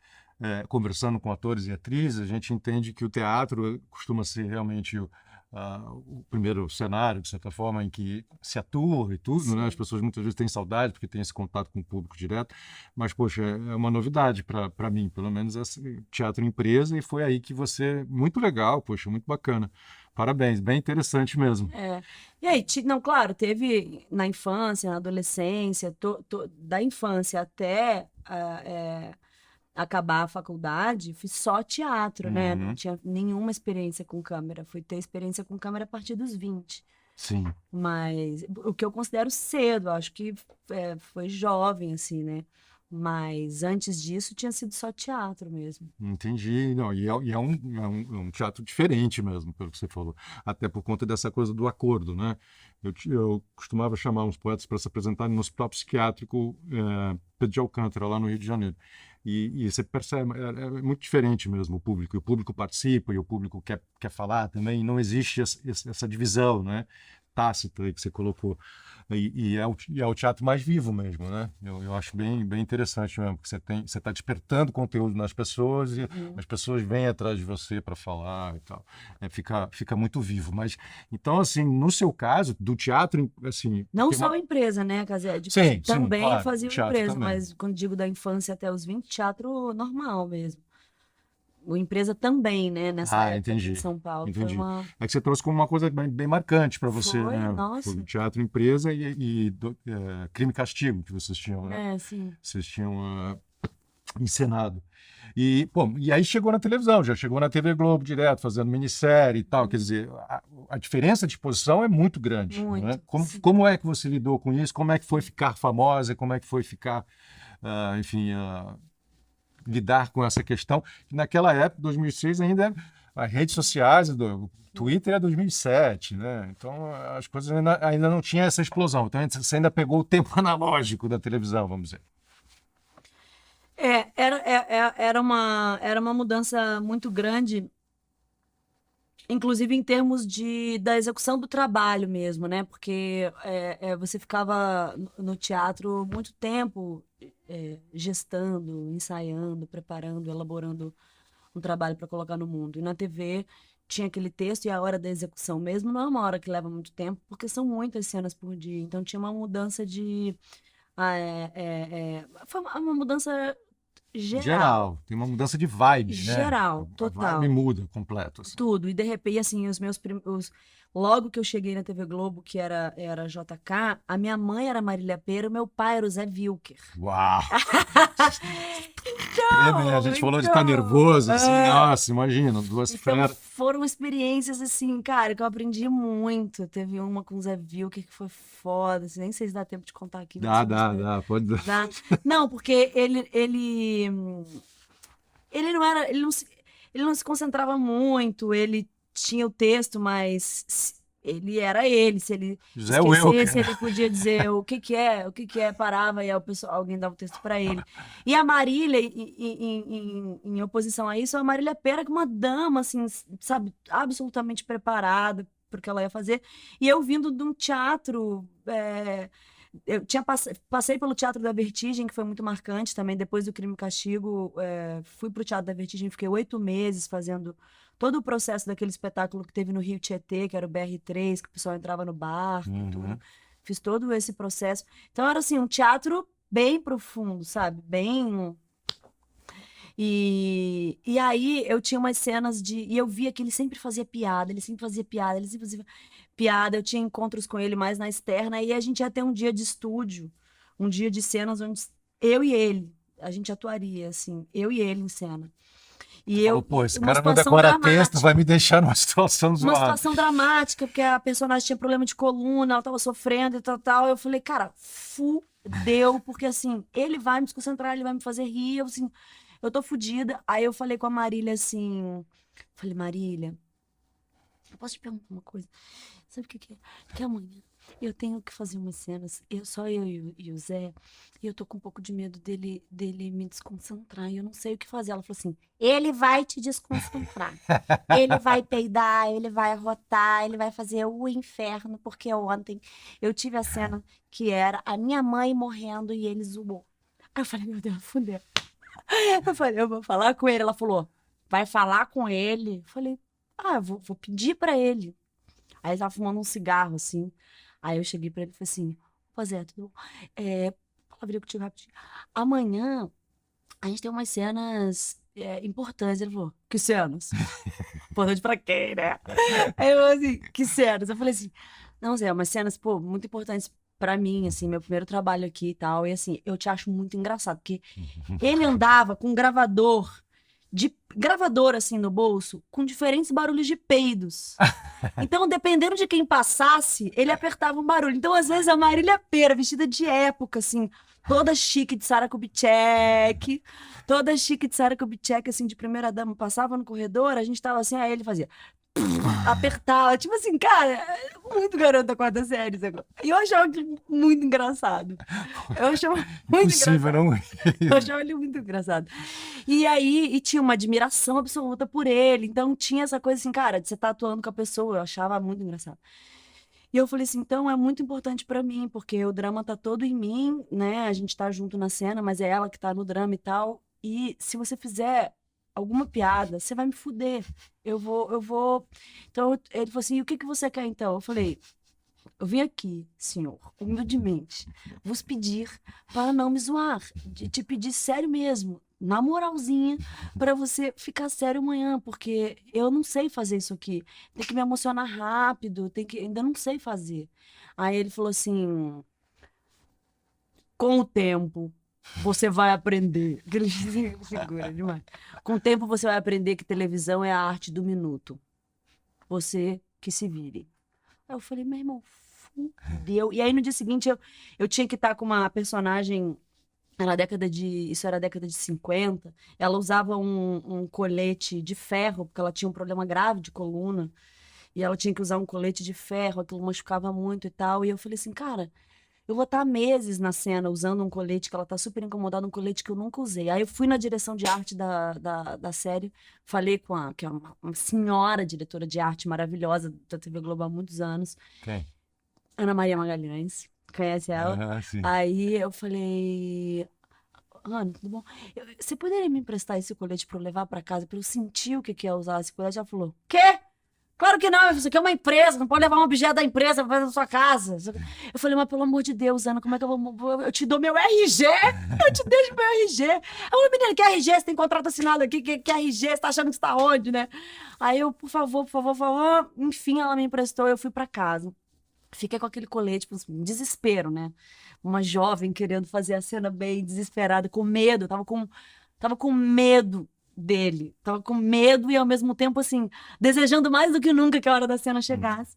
B: conversando com atores e atrizes, a gente entende que o teatro costuma ser realmente o primeiro cenário, de certa forma, em que se atua e tudo, né? As pessoas muitas vezes têm saudade porque tem esse contato com o público direto, mas, poxa, é uma novidade para mim, pelo menos, esse teatro empresa, e foi aí que você... Muito legal, poxa, muito bacana. Parabéns, bem interessante mesmo.
C: E aí, não, claro, teve na infância, na adolescência, da infância até acabar a faculdade, fiz só teatro, né? Não tinha nenhuma experiência com câmera. Fui ter experiência com câmera a partir dos 20.
B: Sim.
C: Mas o que eu considero cedo, acho que foi jovem, assim, né? Mas antes disso tinha sido só teatro mesmo.
B: Entendi. Não, e é um teatro diferente mesmo, pelo que você falou. Até por conta dessa coisa do acordo, né? Eu costumava chamar uns poetas para se apresentarem no Hospital Psiquiátrico Pedro de Alcântara, lá no Rio de Janeiro. E você percebe, é muito diferente mesmo o público. E o público participa e o público quer falar também. Não existe essa divisão, né? Tácita aí que você colocou. E é o teatro mais vivo mesmo, né? Eu acho bem interessante mesmo, porque você está despertando conteúdo nas pessoas e as pessoas vêm atrás de você para falar e tal. Fica muito vivo. Mas, então, assim, no seu caso, do teatro, assim...
C: Não só a empresa, né, Cazé?
B: Sim,
C: também
B: claro,
C: fazia
B: teatro
C: empresa,
B: também.
C: mas quando digo da infância até os 20, teatro normal mesmo. O empresa também, né, nessa época
B: entendi.
C: em São Paulo.
B: Entendi.
C: Foi uma...
B: É que você trouxe como uma coisa bem marcante para você,
C: Foi,
B: né?
C: nossa.
B: Foi o teatro empresa e Crime e Castigo que vocês tinham, né?
C: sim.
B: Vocês tinham encenado. E aí chegou na televisão, já chegou na TV Globo direto, fazendo minissérie e tal. Quer dizer, a diferença de posição é muito grande.
C: Muito,
B: Né?
C: sim.
B: Como é que você lidou com isso? Como é que foi ficar famosa? Como é que foi ficar, enfim... lidar com essa questão. Naquela época, 2006, ainda as redes sociais, o Twitter é 2007, né? Então as coisas ainda não tinham essa explosão. Então você ainda pegou o tempo analógico da televisão, vamos dizer.
C: Era uma mudança muito grande, inclusive em termos da execução do trabalho mesmo, né? Porque você ficava no teatro muito tempo gestando, ensaiando, preparando, elaborando um trabalho para colocar no mundo. E na TV tinha aquele texto e a hora da execução mesmo não é uma hora que leva muito tempo, porque são muitas cenas por dia. Então tinha uma mudança foi uma mudança geral.
B: Tem uma mudança de vibe, né?
C: Geral,
B: A
C: total.
B: vibe muda completo. Assim.
C: Tudo. E de repente, assim, logo que eu cheguei na TV Globo, que era JK, a minha mãe era Marília Pêra, o meu pai era o Zé Wilker.
B: Uau!
C: Então,
B: A gente falou de estar nervoso, assim, nossa, imagina, duas feras.
C: Foram experiências, assim, cara, que eu aprendi muito. Teve uma com o Zé Wilker que foi foda, assim, nem sei se dá tempo de contar aqui.
B: Dá, pode dar.
C: Não, porque ele não era, ele não se concentrava muito, ele tinha o texto, mas ele era ele, se ele
B: José
C: esquecesse,
B: Wilker.
C: ele podia dizer o que é, parava e aí alguém dava o texto para ele. E a Marília, em oposição a isso, a Marília Pêra, que é uma dama, assim, sabe, absolutamente preparada para o que ela ia fazer, e eu vindo de um teatro... Eu passei pelo Teatro da Vertigem, que foi muito marcante também. Depois do Crime e Castigo, fui para o Teatro da Vertigem, fiquei 8 meses fazendo todo o processo daquele espetáculo que teve no Rio Tietê, que era o BR3, que o pessoal entrava no barco, tudo. Fiz todo esse processo. Então era assim, um teatro bem profundo, sabe? Bem... E aí eu tinha umas cenas e eu via que ele sempre fazia piada, piada, eu tinha encontros com ele mais na externa, e a gente ia ter um dia de estúdio, um dia de cenas onde eu e ele, a gente atuaria, assim, eu e ele em cena. E
B: esse cara não decora texto, vai me deixar numa situação zoada.
C: Uma situação dramática, porque a personagem tinha problema de coluna, ela tava sofrendo e tal. Eu falei, cara, fudeu, porque assim, ele vai me desconcentrar, ele vai me fazer rir, eu tô fudida. Aí eu falei com a Marília assim, Marília, eu posso te perguntar uma coisa? Sabe o que é? Que amanhã eu tenho que fazer umas cenas, só eu e o Zé, e eu tô com um pouco de medo dele me desconcentrar, e eu não sei o que fazer. Ela falou assim, ele vai te desconcentrar, ele vai peidar, ele vai arrotar, ele vai fazer o inferno, porque ontem eu tive a cena que era a minha mãe morrendo e ele zoou. Aí eu falei, meu Deus, fudeu. Eu falei, eu vou falar com ele. Ela falou, vai falar com ele? Eu falei, eu vou pedir pra ele. Aí ele tava fumando um cigarro, assim. Aí eu cheguei pra ele e falei assim, ô Zé, tudo bom? Palavrinha contigo rapidinho. Amanhã a gente tem umas cenas importantes. Ele falou, que cenas? Importante pra quem, né? Aí eu falei assim, que cenas? Eu falei assim, não, Zé, umas cenas, pô, muito importantes pra mim, assim, meu primeiro trabalho aqui e tal. E assim, eu te acho muito engraçado, porque ele andava com um gravador assim no bolso, com diferentes barulhos de peidos. Então, dependendo de quem passasse, ele apertava um barulho. Então, às vezes, a Marília Pêra, vestida de época, assim, toda chique de Sarah Kubitschek, assim, de primeira dama, passava no corredor, a gente tava assim, aí ele fazia... apertava, tipo assim, cara, muito garota da quarta série. Sabe? E eu achava aquilo muito engraçado. Eu achava muito
B: Impossível,
C: engraçado.
B: não?
C: Eu achava ele muito engraçado. E aí, tinha uma admiração absoluta por ele. Então, tinha essa coisa assim, cara, de você estar atuando com a pessoa. Eu achava muito engraçado. E eu falei assim, então é muito importante pra mim, porque o drama tá todo em mim, né? A gente tá junto na cena, mas é ela que tá no drama e tal. E se você fizer alguma piada, você vai me fuder. Eu vou. Então, ele falou assim, e o que que você quer então? Eu falei, eu vim aqui, senhor, humildemente, vos pedir para não me zoar, de te pedir sério mesmo, na moralzinha, para você ficar sério amanhã, porque eu não sei fazer isso aqui. Tem que me emocionar rápido, ainda não sei fazer. Aí ele falou assim, com o tempo, você vai aprender. Aquele figura demais. Com o tempo, você vai aprender que televisão é a arte do minuto. Você que se vire. Aí eu falei, meu irmão, fudeu. E aí no dia seguinte eu tinha que estar com uma personagem. Isso era a década de 50. Ela usava um colete de ferro, porque ela tinha um problema grave de coluna. E ela tinha que usar um colete de ferro, aquilo machucava muito e tal. E eu falei assim, cara, eu vou estar meses na cena usando um colete que ela tá super incomodada, um colete que eu nunca usei. Aí eu fui na direção de arte da série, falei com que é uma senhora diretora de arte maravilhosa da TV Globo há muitos anos,
B: Quem?
C: Ana Maria Magalhães. Conhece ela?
B: Ah, sim.
C: Aí eu falei, Ana, tudo bom? Você poderia me emprestar esse colete para eu levar para casa, para eu sentir o que que é usar esse colete? Ela falou, quê? Claro que não, isso aqui é uma empresa, não pode levar um objeto da empresa pra fazer na sua casa. Eu falei, mas pelo amor de Deus, Ana, como é que eu vou... Eu te dou meu RG? Eu te deixo meu RG. Eu falei, menina, que RG? Você tem contrato assinado aqui, que RG? Você tá achando que você tá onde, né? Aí eu, por favor, por favor, por favor. Enfim, ela me emprestou, eu fui pra casa. Fiquei com aquele colete, tipo, um desespero, né? Uma jovem querendo fazer a cena bem, desesperada, com medo. Tava com medo dele. Tava com medo e, ao mesmo tempo, assim, desejando mais do que nunca que a hora da cena chegasse.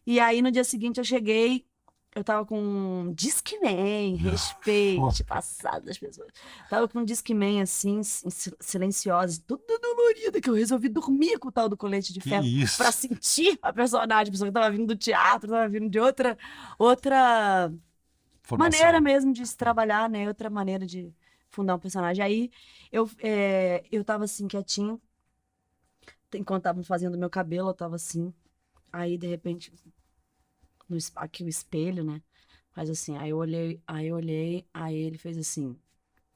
C: E aí, no dia seguinte, eu cheguei, eu tava com um Discman, respeite, passado das pessoas. Tava com um Discman, assim, silenciosa, tudo dolorida, que eu resolvi dormir com o tal do colete de ferro.
B: isso?
C: Pra sentir a personagem, a pessoa que tava vindo do teatro, tava vindo de outra
B: Formação.
C: maneira mesmo de se trabalhar, né? Outra maneira de fundar um personagem. Aí eu tava assim, quietinha. Enquanto estavam fazendo meu cabelo, eu tava assim. Aí, de repente, aqui o espelho, né? Faz assim. Aí eu olhei, aí ele fez assim.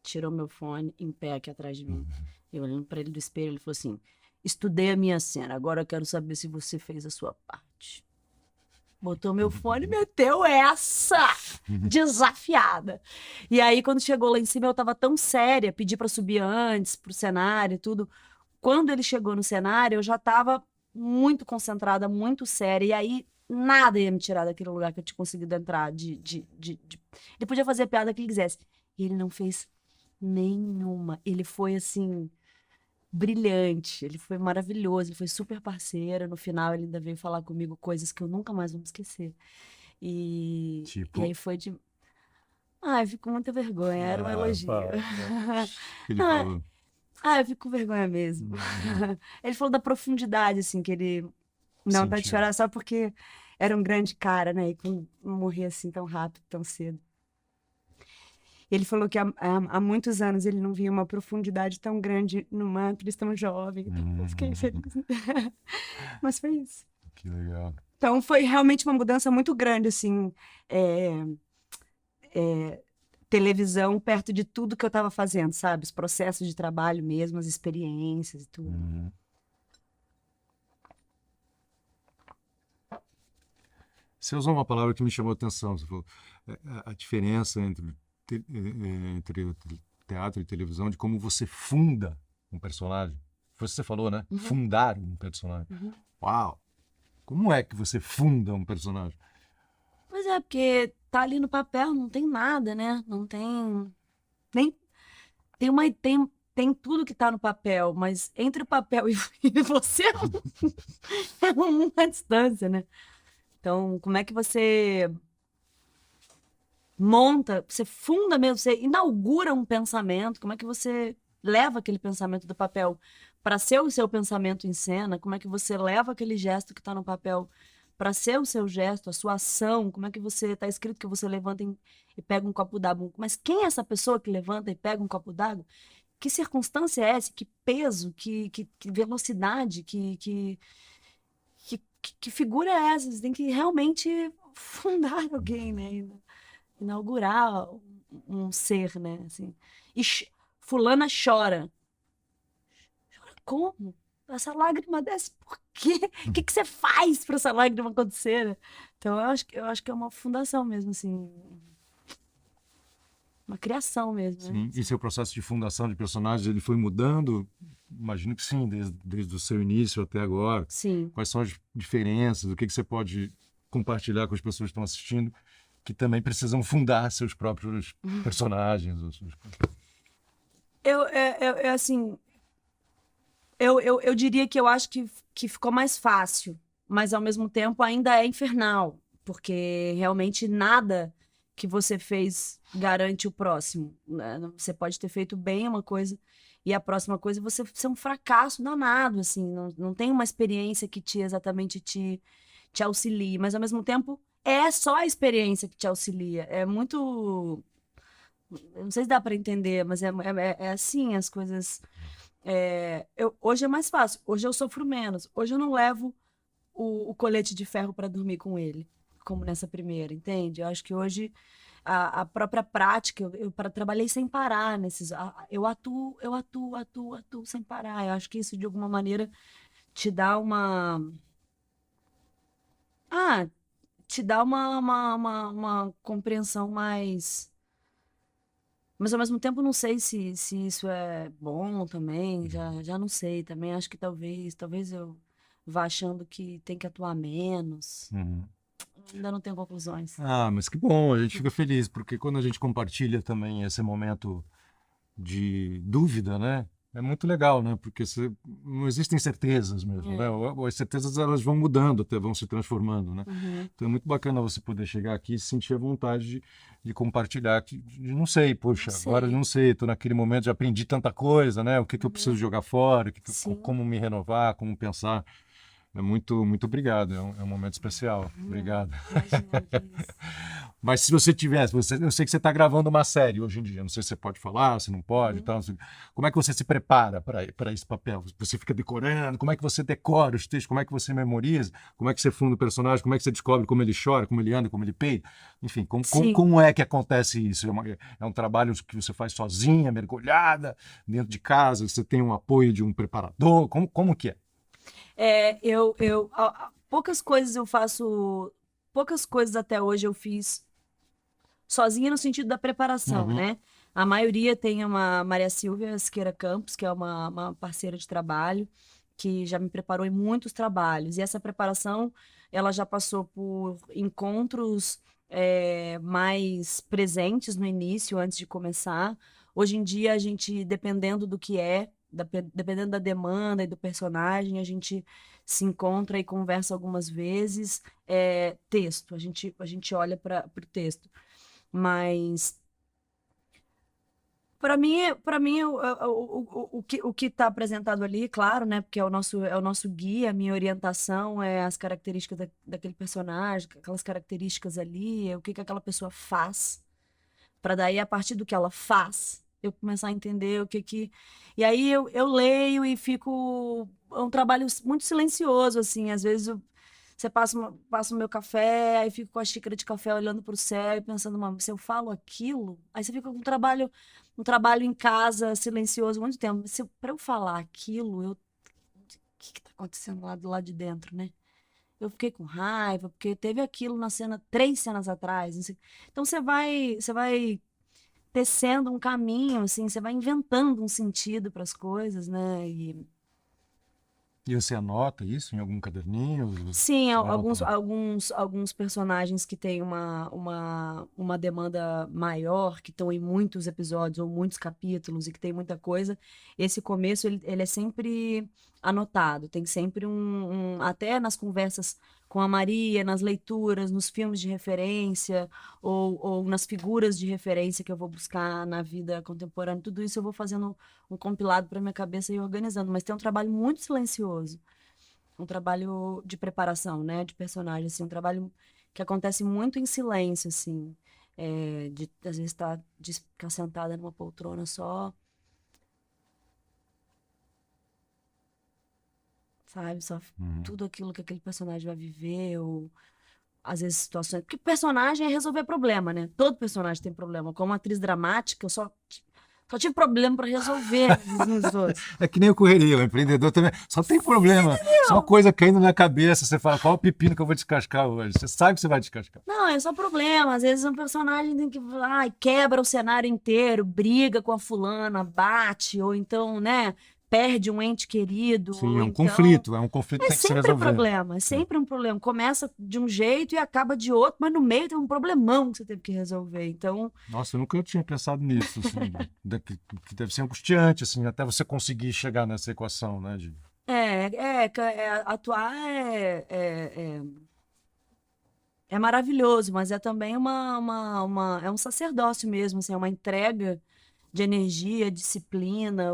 C: Tirou meu fone em pé aqui atrás de mim. Eu olhando pra ele do espelho, ele falou assim: estudei a minha cena, agora eu quero saber se você fez a sua parte. Botou meu fone e meteu essa desafiada. E aí, quando chegou lá em cima, eu tava tão séria, pedi pra subir antes, pro cenário e tudo. Quando ele chegou no cenário, eu já tava muito concentrada, muito séria. E aí, nada ia me tirar daquele lugar que eu tinha conseguido entrar. Ele podia fazer a piada que ele quisesse. E ele não fez nenhuma. Ele foi, assim, brilhante. Ele foi maravilhoso. Ele foi super parceiro. No final, ele ainda veio falar comigo coisas que eu nunca mais vou me esquecer. E aí foi de... eu fico com muita vergonha. Era um elogio.
B: Ele falou.
C: Eu fico com vergonha mesmo. Ele falou da profundidade, assim, que ele não tá de chorar só porque era um grande cara, né? E quando morria assim tão rápido, tão cedo. Ele falou que há muitos anos ele não via uma profundidade tão grande numa atriz tão jovem. Eu fiquei feliz. Mas foi isso.
B: Que legal.
C: Então foi realmente uma mudança muito grande, assim. televisão perto de tudo que eu estava fazendo, sabe? Os processos de trabalho mesmo, as experiências e tudo.
B: Uhum. Você usou uma palavra que me chamou a atenção. Você falou a diferença entre o teatro e televisão, de como você funda um personagem. Foi isso que você falou, né? Fundar um personagem. Uau! Como é que você funda um personagem?
C: Pois é, porque tá ali no papel, não tem nada, né? Não tem nem tem tudo que tá no papel, mas entre o papel e você é uma distância, né? Então, como é que você monta, você funda mesmo, você inaugura um pensamento, como é que você leva aquele pensamento do papel para ser o seu pensamento em cena, como é que você leva aquele gesto que está no papel para ser o seu gesto, a sua ação, como é que você, está escrito que você levanta e pega um copo d'água, mas quem é essa pessoa que levanta e pega um copo d'água? Que circunstância é essa? Que peso, que velocidade, que figura é essa? Você tem que realmente fundar alguém, né? Inaugurar um ser, né? Assim. E fulana chora. Chora como? Essa lágrima desce por quê? O que você faz para essa lágrima acontecer? Né? Então, eu acho que é uma fundação mesmo, assim. Uma criação mesmo, né?
B: Sim. E seu processo de fundação de personagens, ele foi mudando? Imagino que sim, desde o seu início até agora.
C: Sim.
B: Quais são as diferenças? O que você pode compartilhar com as pessoas que estão assistindo, que também precisam fundar seus próprios personagens?
C: Assim, eu diria que eu acho que ficou mais fácil, mas ao mesmo tempo ainda é infernal, porque realmente nada que você fez garante o próximo, né? Você pode ter feito bem uma coisa e a próxima coisa você ser um fracasso danado, assim, não tem uma experiência que exatamente te auxilie, mas ao mesmo tempo é só a experiência que te auxilia. É muito. Eu não sei se dá para entender, mas é assim as coisas. Hoje é mais fácil, hoje eu sofro menos, hoje eu não levo o colete de ferro para dormir com ele, como nessa primeira, entende? Eu acho que hoje a própria prática, eu trabalhei sem parar nesses. Eu atuo sem parar. Eu acho que isso de alguma maneira te dá uma. Ah, te dá uma compreensão mais. Mas ao mesmo tempo não sei se isso é bom também, já não sei também. Acho que talvez eu vá achando que tem que atuar menos.
B: Uhum.
C: Ainda não tenho conclusões.
B: Ah, mas que bom, a gente fica feliz, porque quando a gente compartilha também esse momento de dúvida, né? É muito legal, né? Porque não existem certezas mesmo, né? As certezas elas vão mudando, até vão se transformando, né? Então é muito bacana você poder chegar aqui e sentir a vontade de compartilhar, não sei, poxa, agora não sei, estou naquele momento, já aprendi tanta coisa, né? O que eu preciso jogar fora, como me renovar, como pensar. É muito obrigado, é um momento especial. Obrigado. Mas se você tivesse, eu sei que você está gravando uma série hoje em dia, não sei se você pode falar, se não pode e tal. Como é que você se prepara para esse papel? Você fica decorando? Como é que você decora os textos? Como é que você memoriza? Como é que você funda o personagem? Como é que você descobre como ele chora, como ele anda, como ele peida? Enfim, como é que acontece isso? É um trabalho que você faz sozinha, mergulhada, dentro de casa? Você tem um apoio de um preparador? Como que é?
C: Poucas coisas eu faço, poucas coisas até hoje eu fiz sozinha no sentido da preparação, né? A maioria tem uma Maria Silvia Siqueira Campos, que é uma parceira de trabalho, que já me preparou em muitos trabalhos. E essa preparação, ela já passou por encontros mais presentes no início, antes de começar. Hoje em dia, a gente, dependendo do que dependendo da demanda e do personagem, a gente se encontra e conversa algumas vezes. Texto, a gente olha para o texto. Mas, para mim o que está apresentado ali, claro, né? Porque é o nosso guia, a minha orientação é as características daquele personagem, aquelas características ali, o que aquela pessoa faz, para daí, a partir do que ela faz, eu começar a entender o que. E aí eu leio e fico. É um trabalho muito silencioso, assim. Às vezes, você passa o meu café, aí fico com a xícara de café olhando pro céu e pensando, mano, se eu falo aquilo, aí você fica com um trabalho em casa, silencioso, muito tempo. Pra eu falar aquilo, o que tá acontecendo lá do lado de dentro, né? Eu fiquei com raiva, porque teve aquilo na cena, 3 cenas atrás. Não sei. Então você vai tecendo um caminho, assim, você vai inventando um sentido para as coisas, né?
B: E você anota isso em algum caderninho?
C: Sim, alguns,
B: Anota.
C: alguns personagens que têm uma demanda maior, que estão em muitos episódios ou muitos capítulos e que tem muita coisa, esse começo ele é sempre anotado, tem sempre até nas conversas com a Maria, nas leituras, nos filmes de referência ou nas figuras de referência que eu vou buscar na vida contemporânea, tudo isso eu vou fazendo um compilado para minha cabeça e organizando, mas tem um trabalho muito silencioso, um trabalho de preparação, né, de personagem, assim, um trabalho que acontece muito em silêncio, assim, de às vezes de ficar sentada numa poltrona só, sabe, só
B: Uhum.
C: tudo aquilo que aquele personagem vai viver, ou às vezes situações, porque personagem é resolver problema, né, todo personagem tem problema, como atriz dramática, eu só tive problema para resolver nos outros.
B: É que nem o correria, o empreendedor também. Só tem problema, só coisa caindo na cabeça. Você fala, qual o pepino que eu vou descascar hoje? Você sabe que você vai descascar.
C: Não, é só problema. Às vezes um personagem tem que, ai, quebra o cenário inteiro, briga com a fulana, bate, ou então, né, perde um ente querido,
B: Sim,
C: ou
B: é um conflito que
C: é
B: tem que se
C: sempre
B: resolver.
C: problema, é sempre um problema. Começa de um jeito e acaba de outro, mas no meio tem um problemão que você teve que resolver. Então,
B: Nossa, eu nunca tinha pensado nisso, assim, que deve ser angustiante, assim, até você conseguir chegar nessa equação, né?
C: atuar é maravilhoso, mas é também é um sacerdócio mesmo, assim, é uma entrega de energia, disciplina,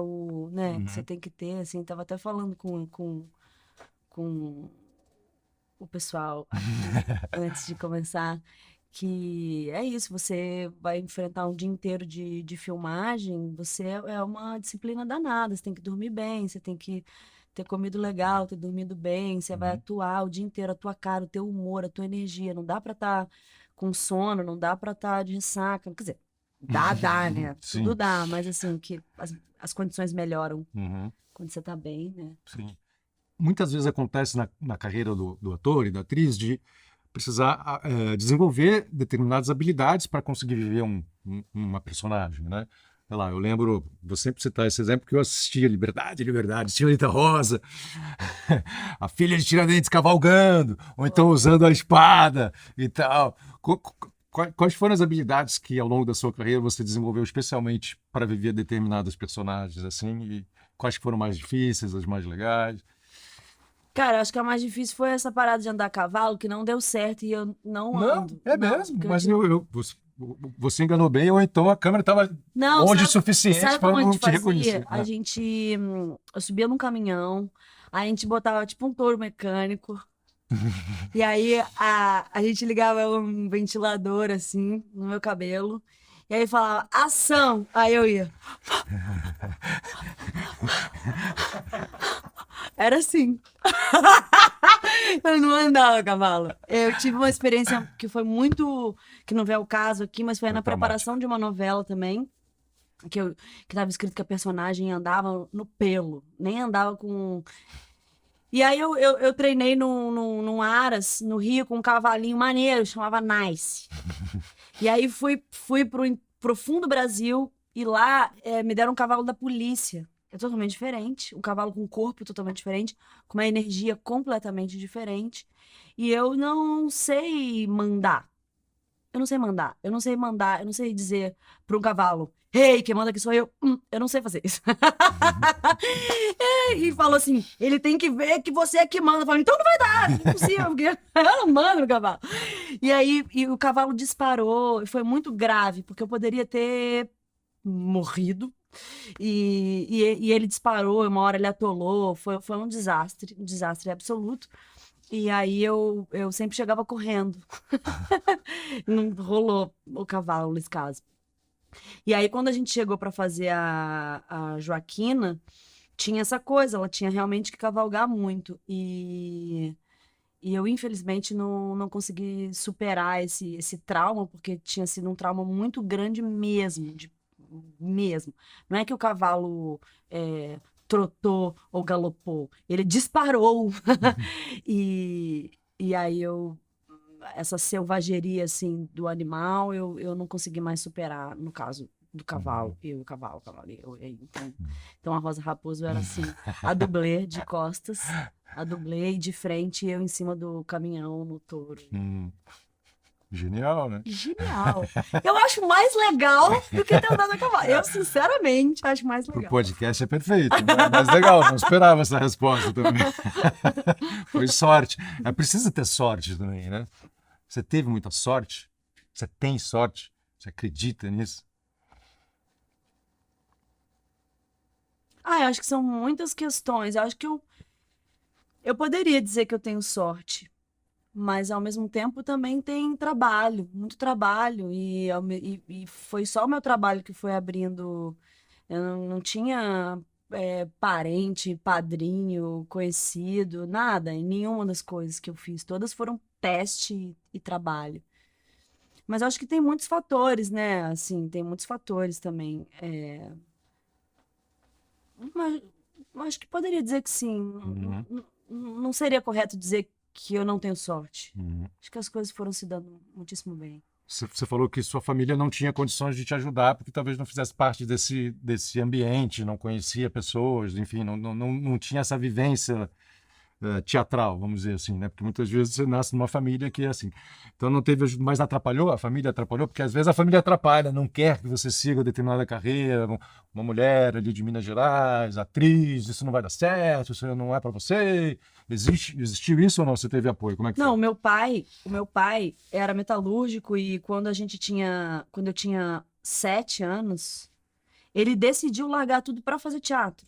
C: né, que você
B: Uhum.
C: tem que ter, assim, tava até falando com o pessoal aqui antes de começar, que é isso, você vai enfrentar um dia inteiro de filmagem, você é uma disciplina danada, você tem que dormir bem, você tem que ter comido legal, ter dormido bem, você vai
B: Uhum.
C: atuar o dia inteiro, a tua cara, o teu humor, a tua energia, não dá pra estar com sono, não dá pra estar de ressaca, quer dizer, dá, né? Tudo
B: Sim.
C: dá, mas assim, que as condições melhoram
B: Uhum.
C: quando você tá bem, né?
B: Sim. Muitas vezes acontece na carreira do ator e da atriz de precisar desenvolver determinadas habilidades para conseguir viver uma personagem, né? Sei lá, eu lembro, vou sempre citar esse exemplo, que eu assistia Liberdade, Liberdade, Senhorita Rosa, a filha de Tiradentes cavalgando, ou então usando a espada e tal. Quais foram as habilidades que ao longo da sua carreira você desenvolveu especialmente para viver determinados personagens assim? E quais foram mais difíceis, as mais legais?
C: Cara, acho que a mais difícil foi essa parada de andar a cavalo, que não deu certo e eu não
B: Não,
C: ando.
B: é
C: Não,
B: mesmo,
C: porque eu
B: mas
C: tive.
B: você enganou bem, ou então a câmera estava
C: Não,
B: longe o
C: sabe,
B: suficiente
C: sabe
B: para
C: como a
B: não
C: gente
B: te
C: fazia?
B: reconhecer.
C: A gente. Eu subia num caminhão, aí a gente botava tipo um touro mecânico, e aí a gente ligava um ventilador assim no meu cabelo, e aí falava, ação! Aí eu ia. Era assim. Eu não andava a cavalo. Eu tive uma experiência que foi muito, que não é o caso aqui, mas foi
B: Foi
C: na
B: traumático.
C: preparação de uma novela também, que estava escrito que a personagem andava no pelo, nem andava com. E aí eu treinei num Aras, no Rio, com um cavalinho maneiro, chamava Nice. E aí fui pro fundo do Brasil e lá me deram um cavalo da polícia. É totalmente diferente. Um cavalo com um corpo totalmente diferente, com uma energia completamente diferente. E eu não sei mandar. Eu não sei mandar. Eu não sei mandar. Eu não sei dizer para um cavalo: Ei, quem manda aqui sou eu. Eu não sei fazer isso. E falou assim: ele tem que ver que você é que manda. Eu falei, então não vai dar, é impossível, porque eu não mando no cavalo. E aí o cavalo disparou, e foi muito grave, porque eu poderia ter morrido. E ele disparou, uma hora ele atolou, foi um desastre absoluto. E aí eu sempre chegava correndo. Não rolou o cavalo nesse caso. E aí, quando a gente chegou para fazer a Joaquina, tinha essa coisa, ela tinha realmente que cavalgar muito. E eu, infelizmente, não consegui superar esse trauma, porque tinha sido um trauma muito grande mesmo, mesmo. Não é que o cavalo trotou ou galopou, ele disparou. E aí essa selvageria, assim, do animal, eu não consegui mais superar, no caso do cavalo, o cavalo. Então a Rosa Raposo era assim, a dublê de costas, a dublê e de frente, eu em cima do caminhão no touro.
B: Genial, né?
C: Genial. Eu acho mais legal do que ter andado a cavalo. Eu, sinceramente, acho mais
B: Pro
C: legal.
B: podcast é perfeito, né? Mas legal, não esperava essa resposta também. Foi sorte. É preciso ter sorte também, né? Você teve muita sorte? Você tem sorte? Você acredita nisso?
C: Eu acho que são muitas questões. Eu acho que eu poderia dizer que eu tenho sorte, mas ao mesmo tempo também tem trabalho, muito trabalho, e foi só o meu trabalho que foi abrindo. Eu não tinha parente, padrinho, conhecido, nada, em nenhuma das coisas que eu fiz. Todas foram teste e trabalho. Mas eu acho que tem muitos fatores, né? Assim, tem muitos fatores também. Mas eu acho que poderia dizer que sim. Não seria correto dizer que eu não tenho sorte. Acho que as coisas foram se dando muitíssimo bem.
B: Você falou que sua família não tinha condições de te ajudar porque talvez não fizesse parte desse ambiente, não conhecia pessoas, enfim, não tinha essa vivência teatral, vamos dizer assim, né? Porque muitas vezes você nasce numa família que é assim. Então não teve ajuda, mas atrapalhou, a família atrapalhou, porque às vezes a família atrapalha, não quer que você siga determinada carreira, uma mulher ali de Minas Gerais, atriz, isso não vai dar certo, isso não é para você. Existiu isso ou não? Você teve apoio? Como é que
C: Não,
B: foi?
C: o meu pai era metalúrgico e quando eu tinha 7 anos, ele decidiu largar tudo para fazer teatro.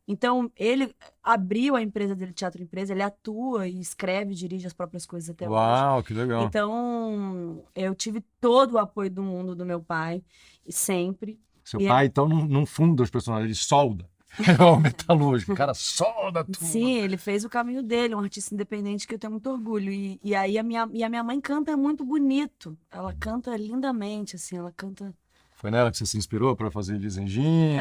C: Então, ele abriu a empresa dele, Teatro Empresa, ele atua e escreve, dirige as próprias coisas até hoje.
B: Uau, que legal.
C: Então, eu tive todo o apoio do mundo do meu pai, e sempre.
B: Seu
C: E
B: pai, então, não funda os personagens, ele solda. É o metalúrgico, o cara solda tudo.
C: Sim, ele fez o caminho dele, um artista independente que eu tenho muito orgulho. E aí a minha mãe canta muito bonito. Ela canta lindamente, assim, ela canta.
B: Foi nela que você se inspirou para fazer Lisanjinha?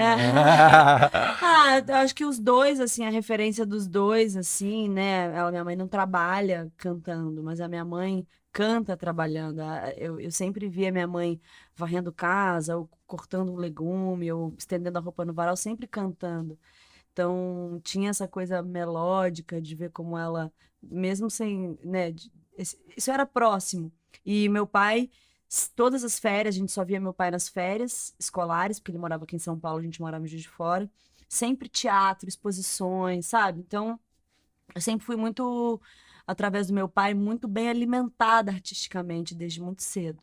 C: Eu acho que os dois, assim, a referência dos dois, assim, né? Minha mãe não trabalha cantando, mas a minha mãe canta trabalhando. Eu sempre via minha mãe varrendo casa, ou cortando um legume, ou estendendo a roupa no varal, sempre cantando. Então, tinha essa coisa melódica de ver como ela, mesmo sem, né, isso era próximo. E meu pai, todas as férias, a gente só via meu pai nas férias escolares, porque ele morava aqui em São Paulo, a gente morava em Juiz de Fora. Sempre teatro, exposições, sabe? Então, eu sempre fui muito, através do meu pai, muito bem alimentada artisticamente desde muito cedo.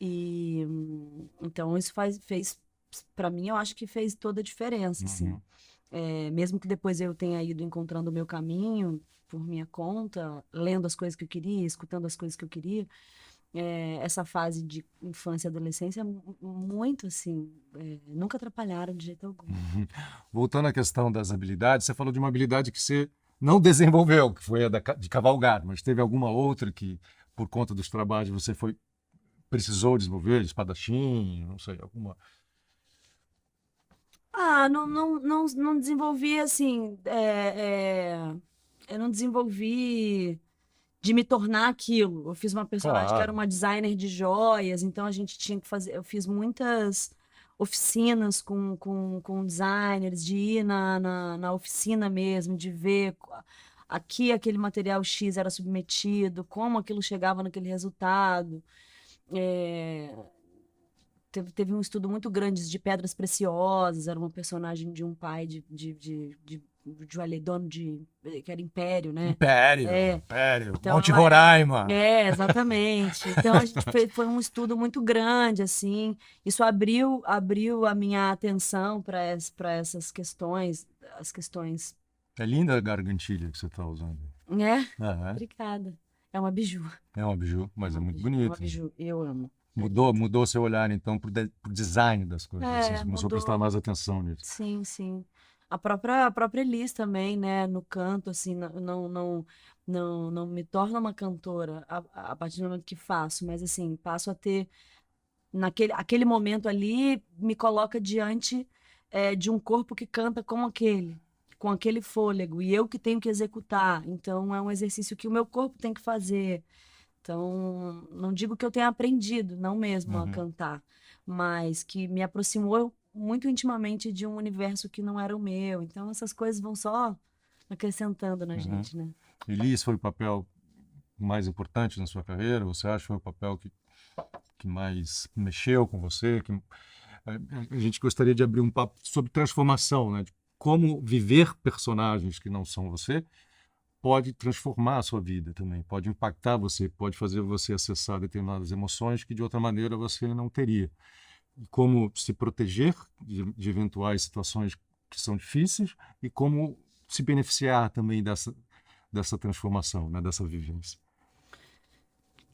C: E então isso fez, para mim, eu acho que fez toda a diferença, assim. Mesmo que depois eu tenha ido encontrando o meu caminho por minha conta, lendo as coisas que eu queria, escutando as coisas que eu queria, essa fase de infância e adolescência, muito assim, nunca atrapalharam de jeito algum.
B: Voltando à questão das habilidades, você falou de uma habilidade que você não desenvolveu, que foi a de cavalgar, mas teve alguma outra que, por conta dos trabalhos, você precisou desenvolver, espadachim, não sei, alguma...
C: Não desenvolvi assim. Eu não desenvolvi de me tornar aquilo. Eu fiz uma personagem que era uma designer de joias, então a gente tinha que fazer. Eu fiz muitas oficinas com designers, de ir na oficina mesmo, de ver aqui aquele material X era submetido, como aquilo chegava naquele resultado. Teve um estudo muito grande de pedras preciosas, era uma personagem de um pai de dono que era Império, né?
B: Império,
C: Então,
B: Monte Roraima.
C: Exatamente. Então a gente foi um estudo muito grande, assim. Isso abriu a minha atenção para essas questões, as questões.
B: É linda a gargantilha que você está usando.
C: Obrigada. É uma biju.
B: É uma biju, mas é muito
C: É
B: bonito.
C: uma biju, eu amo.
B: Mudou seu olhar, então, para o design das coisas. Você começou a prestar mais atenção nisso.
C: Sim, sim. A própria Elis também, né? No canto, assim, não me torno uma cantora a partir do momento que faço, mas assim, passo a ter aquele momento ali me coloca diante de um corpo que canta com aquele fôlego, e eu que tenho que executar. Então é um exercício que o meu corpo tem que fazer. Então, não digo que eu tenha aprendido, não mesmo a
B: Uhum.
C: cantar, mas que me aproximou muito intimamente de um universo que não era o meu. Então, essas coisas vão só acrescentando na
B: Uhum.
C: gente, né?
B: Elis foi o papel mais importante na sua carreira? Você acha que foi o papel que mais mexeu com você? A gente gostaria de abrir um papo sobre transformação, né? De como viver personagens que não são você pode transformar a sua vida também, pode impactar você, pode fazer você acessar determinadas emoções que de outra maneira você não teria. E como se proteger de eventuais situações que são difíceis e como se beneficiar também dessa transformação, né? Dessa vivência.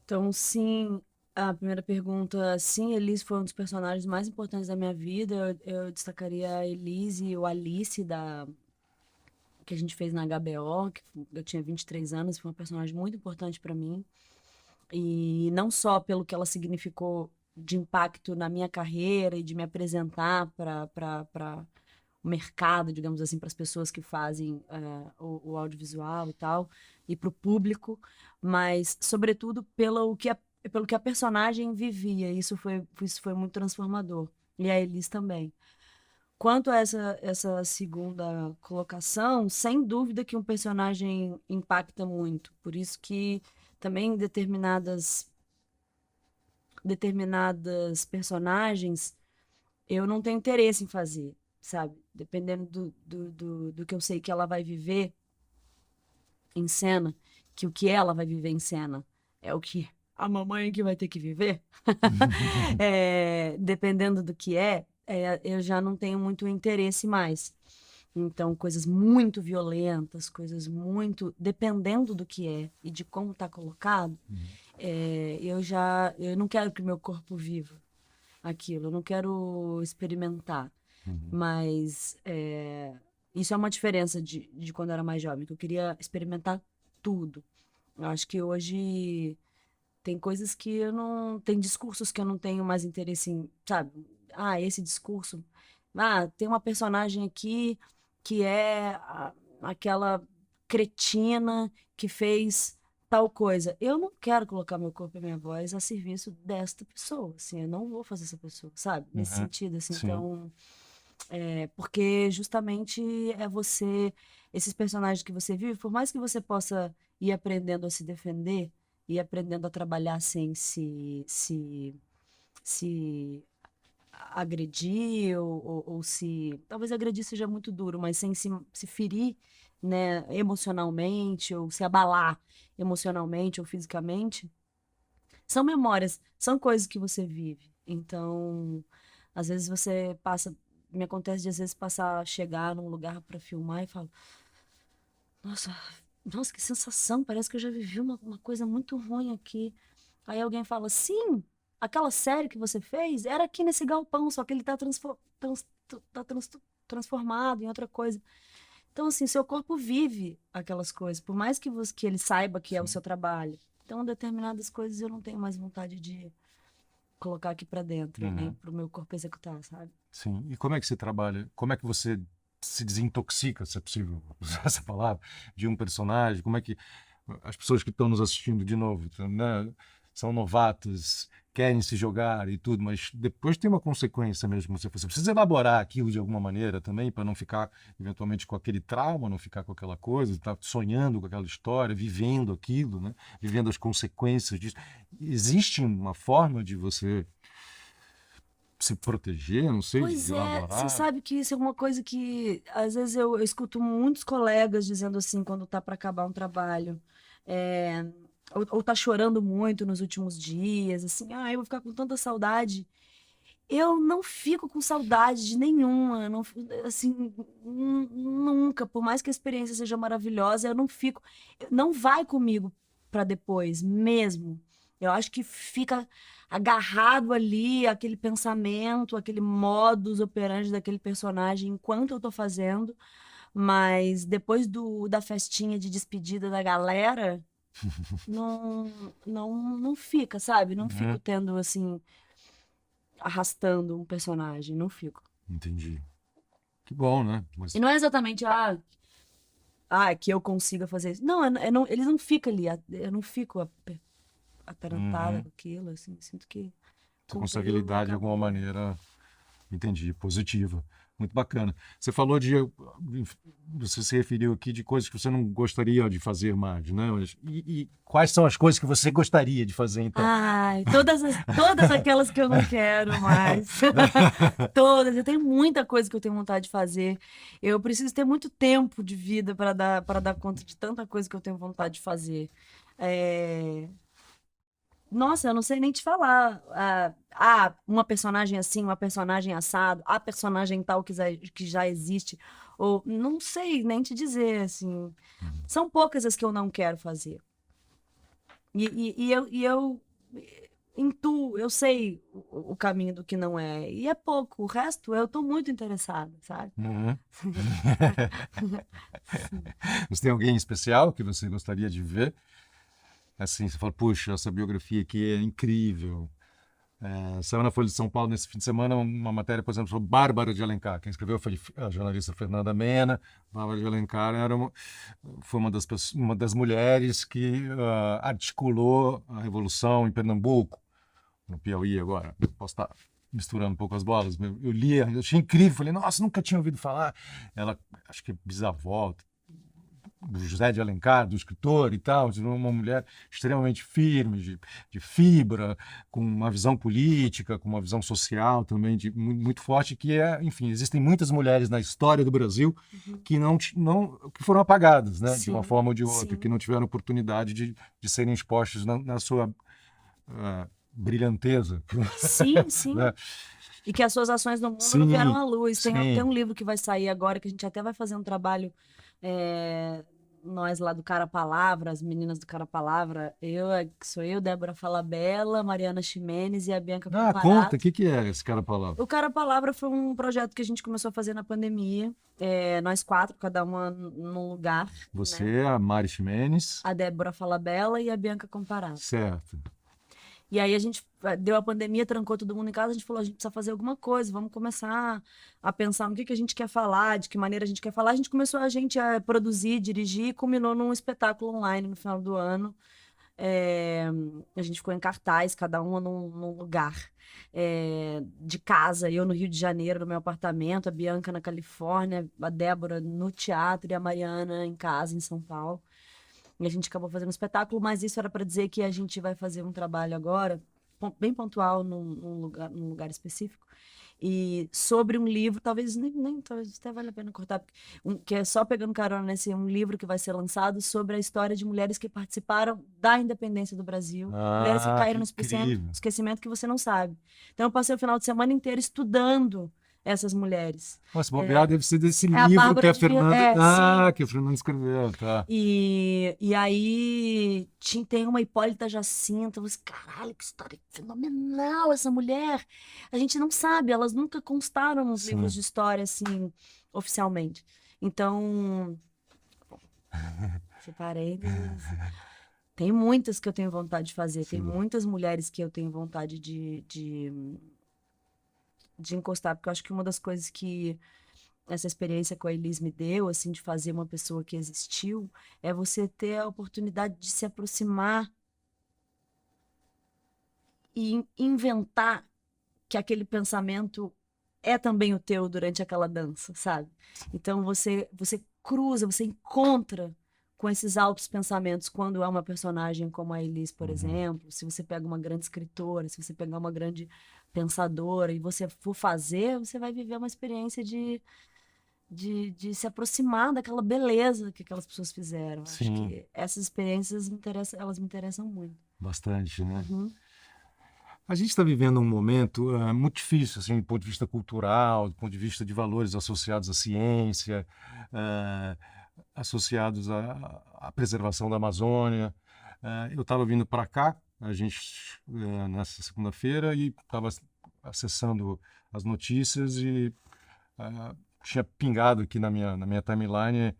C: Então, sim, a primeira pergunta, sim, Elise foi um dos personagens mais importantes da minha vida. Eu destacaria a Elise e o Alice que a gente fez na HBO, eu tinha 23 anos, foi uma personagem muito importante para mim. E não só pelo que ela significou de impacto na minha carreira e de me apresentar para o mercado, digamos assim, para as pessoas que fazem o audiovisual e tal, e para o público, mas, sobretudo, pelo que a personagem vivia. Isso foi muito transformador. E a Elis também. Quanto a essa segunda colocação, sem dúvida que um personagem impacta muito. Por isso que também determinadas personagens eu não tenho interesse em fazer, sabe? Dependendo do que eu sei que ela vai viver em cena, que o que ela vai viver em cena é o que a mamãe que vai ter que viver. Dependendo do que eu já não tenho muito interesse mais. Então, coisas muito violentas, coisas muito. Dependendo do que é e de como está colocado, eu não quero que meu corpo viva aquilo, eu não quero experimentar.
B: Uhum.
C: Mas isso é uma diferença de quando eu era mais jovem, que eu queria experimentar tudo. Eu acho que hoje tem coisas que eu não. Tem discursos que eu não tenho mais interesse em, sabe? Ah, esse discurso. Ah, tem uma personagem aqui que é aquela cretina que fez tal coisa. Eu não quero colocar meu corpo e minha voz a serviço desta pessoa, assim, eu não vou fazer essa pessoa, sabe? Nesse
B: Uhum.
C: sentido, assim,
B: Sim.
C: então, porque justamente é você, esses personagens que você vive, por mais que você possa ir aprendendo a se defender, ir aprendendo a trabalhar sem se agredir ou se. Talvez agredir seja muito duro, mas sem se ferir, né, emocionalmente, ou se abalar emocionalmente ou fisicamente. São memórias, são coisas que você vive. Então, às vezes você passa. Me acontece de às vezes passar, chegar num lugar para filmar e falo, nossa, nossa, que sensação, parece que eu já vivi uma coisa muito ruim aqui. Aí alguém fala, sim, aquela série que você fez era aqui nesse galpão, só que ele tá, transformado em outra coisa. Então, assim, seu corpo vive aquelas coisas, por mais que ele saiba que é o
B: Sim.
C: seu trabalho. Então, determinadas coisas eu não tenho mais vontade de colocar aqui pra dentro, nem
B: Uhum.
C: pro meu corpo executar, sabe?
B: Sim. E como é que você trabalha? Como é que você se desintoxica, se é possível usar essa palavra, de um personagem? Como é que as pessoas que estão nos assistindo de novo, né, são novatos, querem se jogar e tudo, mas depois tem uma consequência mesmo. Você precisa elaborar aquilo de alguma maneira também, para não ficar eventualmente com aquele trauma, não ficar com aquela coisa, estar sonhando com aquela história, vivendo aquilo, né, vivendo as consequências disso. Existe uma forma de você se proteger, não sei, de
C: Pois é, você
B: elaborar?
C: sabe que isso é uma coisa que às vezes eu escuto muitos colegas dizendo assim quando tá para acabar um trabalho, é, ou tá chorando muito nos últimos dias, assim, ah, eu vou ficar com tanta saudade. Eu não fico com saudade de nenhuma, não, assim, nunca, por mais que a experiência seja maravilhosa, eu não fico, não vai comigo para depois, mesmo. Eu acho que fica agarrado ali aquele pensamento, aquele modus operandi daquele personagem enquanto eu tô fazendo, Mas depois da festinha de despedida da galera, não fica, sabe? Não fico tendo, assim, arrastando um personagem, não fico.
B: Entendi. Que bom, né? Mas,
C: E não é exatamente, que eu consiga fazer isso. Não, eles não ficam ali, eu não fico atarantada com aquilo, assim, sinto que
B: você
C: cumpriu,
B: consegue lidar de
C: acabou.
B: alguma maneira, entendi, positiva. Muito bacana. Você falou você se referiu aqui de coisas que você não gostaria de fazer mais, né? E quais são as coisas que você gostaria de fazer, então?
C: Ai, todas aquelas que eu não quero mais. Todas. Eu tenho muita coisa que eu tenho vontade de fazer. Eu preciso ter muito tempo de vida para dar conta de tanta coisa que eu tenho vontade de fazer. É, Nossa, eu não sei nem te falar. Uma personagem assim, uma personagem assado, a personagem tal que já existe. Ou não sei nem te dizer, assim. São poucas as que eu não quero fazer. E eu intuo, eu sei o caminho do que não é. E é pouco. O resto eu tô muito interessada, sabe?
B: Uhum. Você tem alguém especial que você gostaria de ver? Assim, você fala, puxa, essa biografia aqui é incrível. Saiu na Folha de São Paulo nesse fim de semana uma matéria, por exemplo, sobre Bárbara de Alencar. Quem escreveu foi a jornalista Fernanda Mena. Bárbara de Alencar foi uma das mulheres que articulou a Revolução em Pernambuco, no Piauí agora. Posso estar misturando um pouco as bolas. Eu li, eu achei incrível. Falei, nossa, nunca tinha ouvido falar. Ela, acho que é bisavó do José de Alencar, do escritor e tal, de uma mulher extremamente firme, de fibra, com uma visão política, com uma visão social também muito forte, enfim, existem muitas mulheres na história do Brasil que que foram apagadas, né, de uma
C: Sim,
B: forma ou de outra,
C: sim.
B: que não tiveram oportunidade de serem expostas na sua brilhanteza.
C: Sim, sim.
B: Né?
C: E que as suas ações no mundo não vieram
B: Sim,
C: à luz. Tem
B: sim.
C: um livro que vai sair agora, que a gente até vai fazer um trabalho, nós lá do Cara Palavra, as meninas do Cara Palavra, que sou eu, Débora Falabella, Mariana Ximenes e a Bianca
B: Conta, o
C: Comparato.
B: que é esse cara palavra?
C: O Cara Palavra foi um projeto que a gente começou a fazer na pandemia, nós quatro, cada uma num lugar, né?
B: Você, a Mari Ximenes,
C: A Débora Falabella e a Bianca Comparato.
B: certo.
C: E aí a gente deu a pandemia, trancou todo mundo em casa, a gente falou, a gente precisa fazer alguma coisa, vamos começar a pensar no que a gente quer falar, de que maneira a gente quer falar. A gente começou a produzir, dirigir e culminou num espetáculo online no final do ano. A gente ficou em cartaz, cada uma num lugar de casa, eu no Rio de Janeiro, no meu apartamento, a Bianca na Califórnia, a Débora no teatro e a Mariana em casa, em São Paulo. E a gente acabou fazendo um espetáculo, mas isso era para dizer que a gente vai fazer um trabalho agora, bem pontual, num lugar específico, e sobre um livro, talvez até valha a pena cortar, que é só pegando carona nesse um livro que vai ser lançado sobre a história de mulheres que participaram da independência do Brasil, mulheres que
B: Que
C: caíram no
B: incrível.
C: esquecimento que você não sabe. Então eu passei o final de semana inteiro estudando essas mulheres.
B: Nossa, bobear deve ser desse
C: É a
B: livro que
C: Bárbara
B: a
C: de...
B: Fernanda.
C: sim.
B: Que a Fernanda escreveu, tá.
C: E aí tem uma Hipólita Jacinta, você, caralho, que história fenomenal essa mulher. A gente não sabe, elas nunca constaram nos livros
B: Sim.
C: de história, assim, oficialmente. Então, separei. Tem muitas que eu tenho vontade de fazer, tem
B: Sim.
C: muitas mulheres que eu tenho vontade de encostar, porque eu acho que uma das coisas que essa experiência com a Elis me deu, assim, de fazer uma pessoa que existiu, é você ter a oportunidade de se aproximar e inventar que aquele pensamento é também o teu durante aquela dança, sabe? Então você cruza, você encontra com esses altos pensamentos quando é uma personagem como a Elis, por exemplo, se você pega uma grande escritora, se você pegar uma grande pensadora e você for fazer, você vai viver uma experiência de se aproximar daquela beleza que aquelas pessoas fizeram. Acho
B: Sim,
C: que essas experiências elas me interessam muito.
B: bastante, né?
C: Uhum.
B: A gente está vivendo um momento muito difícil, assim, do ponto de vista cultural, do ponto de vista de valores associados à ciência, associados à preservação da Amazônia. Eu estava vindo para cá, nessa segunda-feira, e estava acessando as notícias e tinha pingado aqui na minha timeline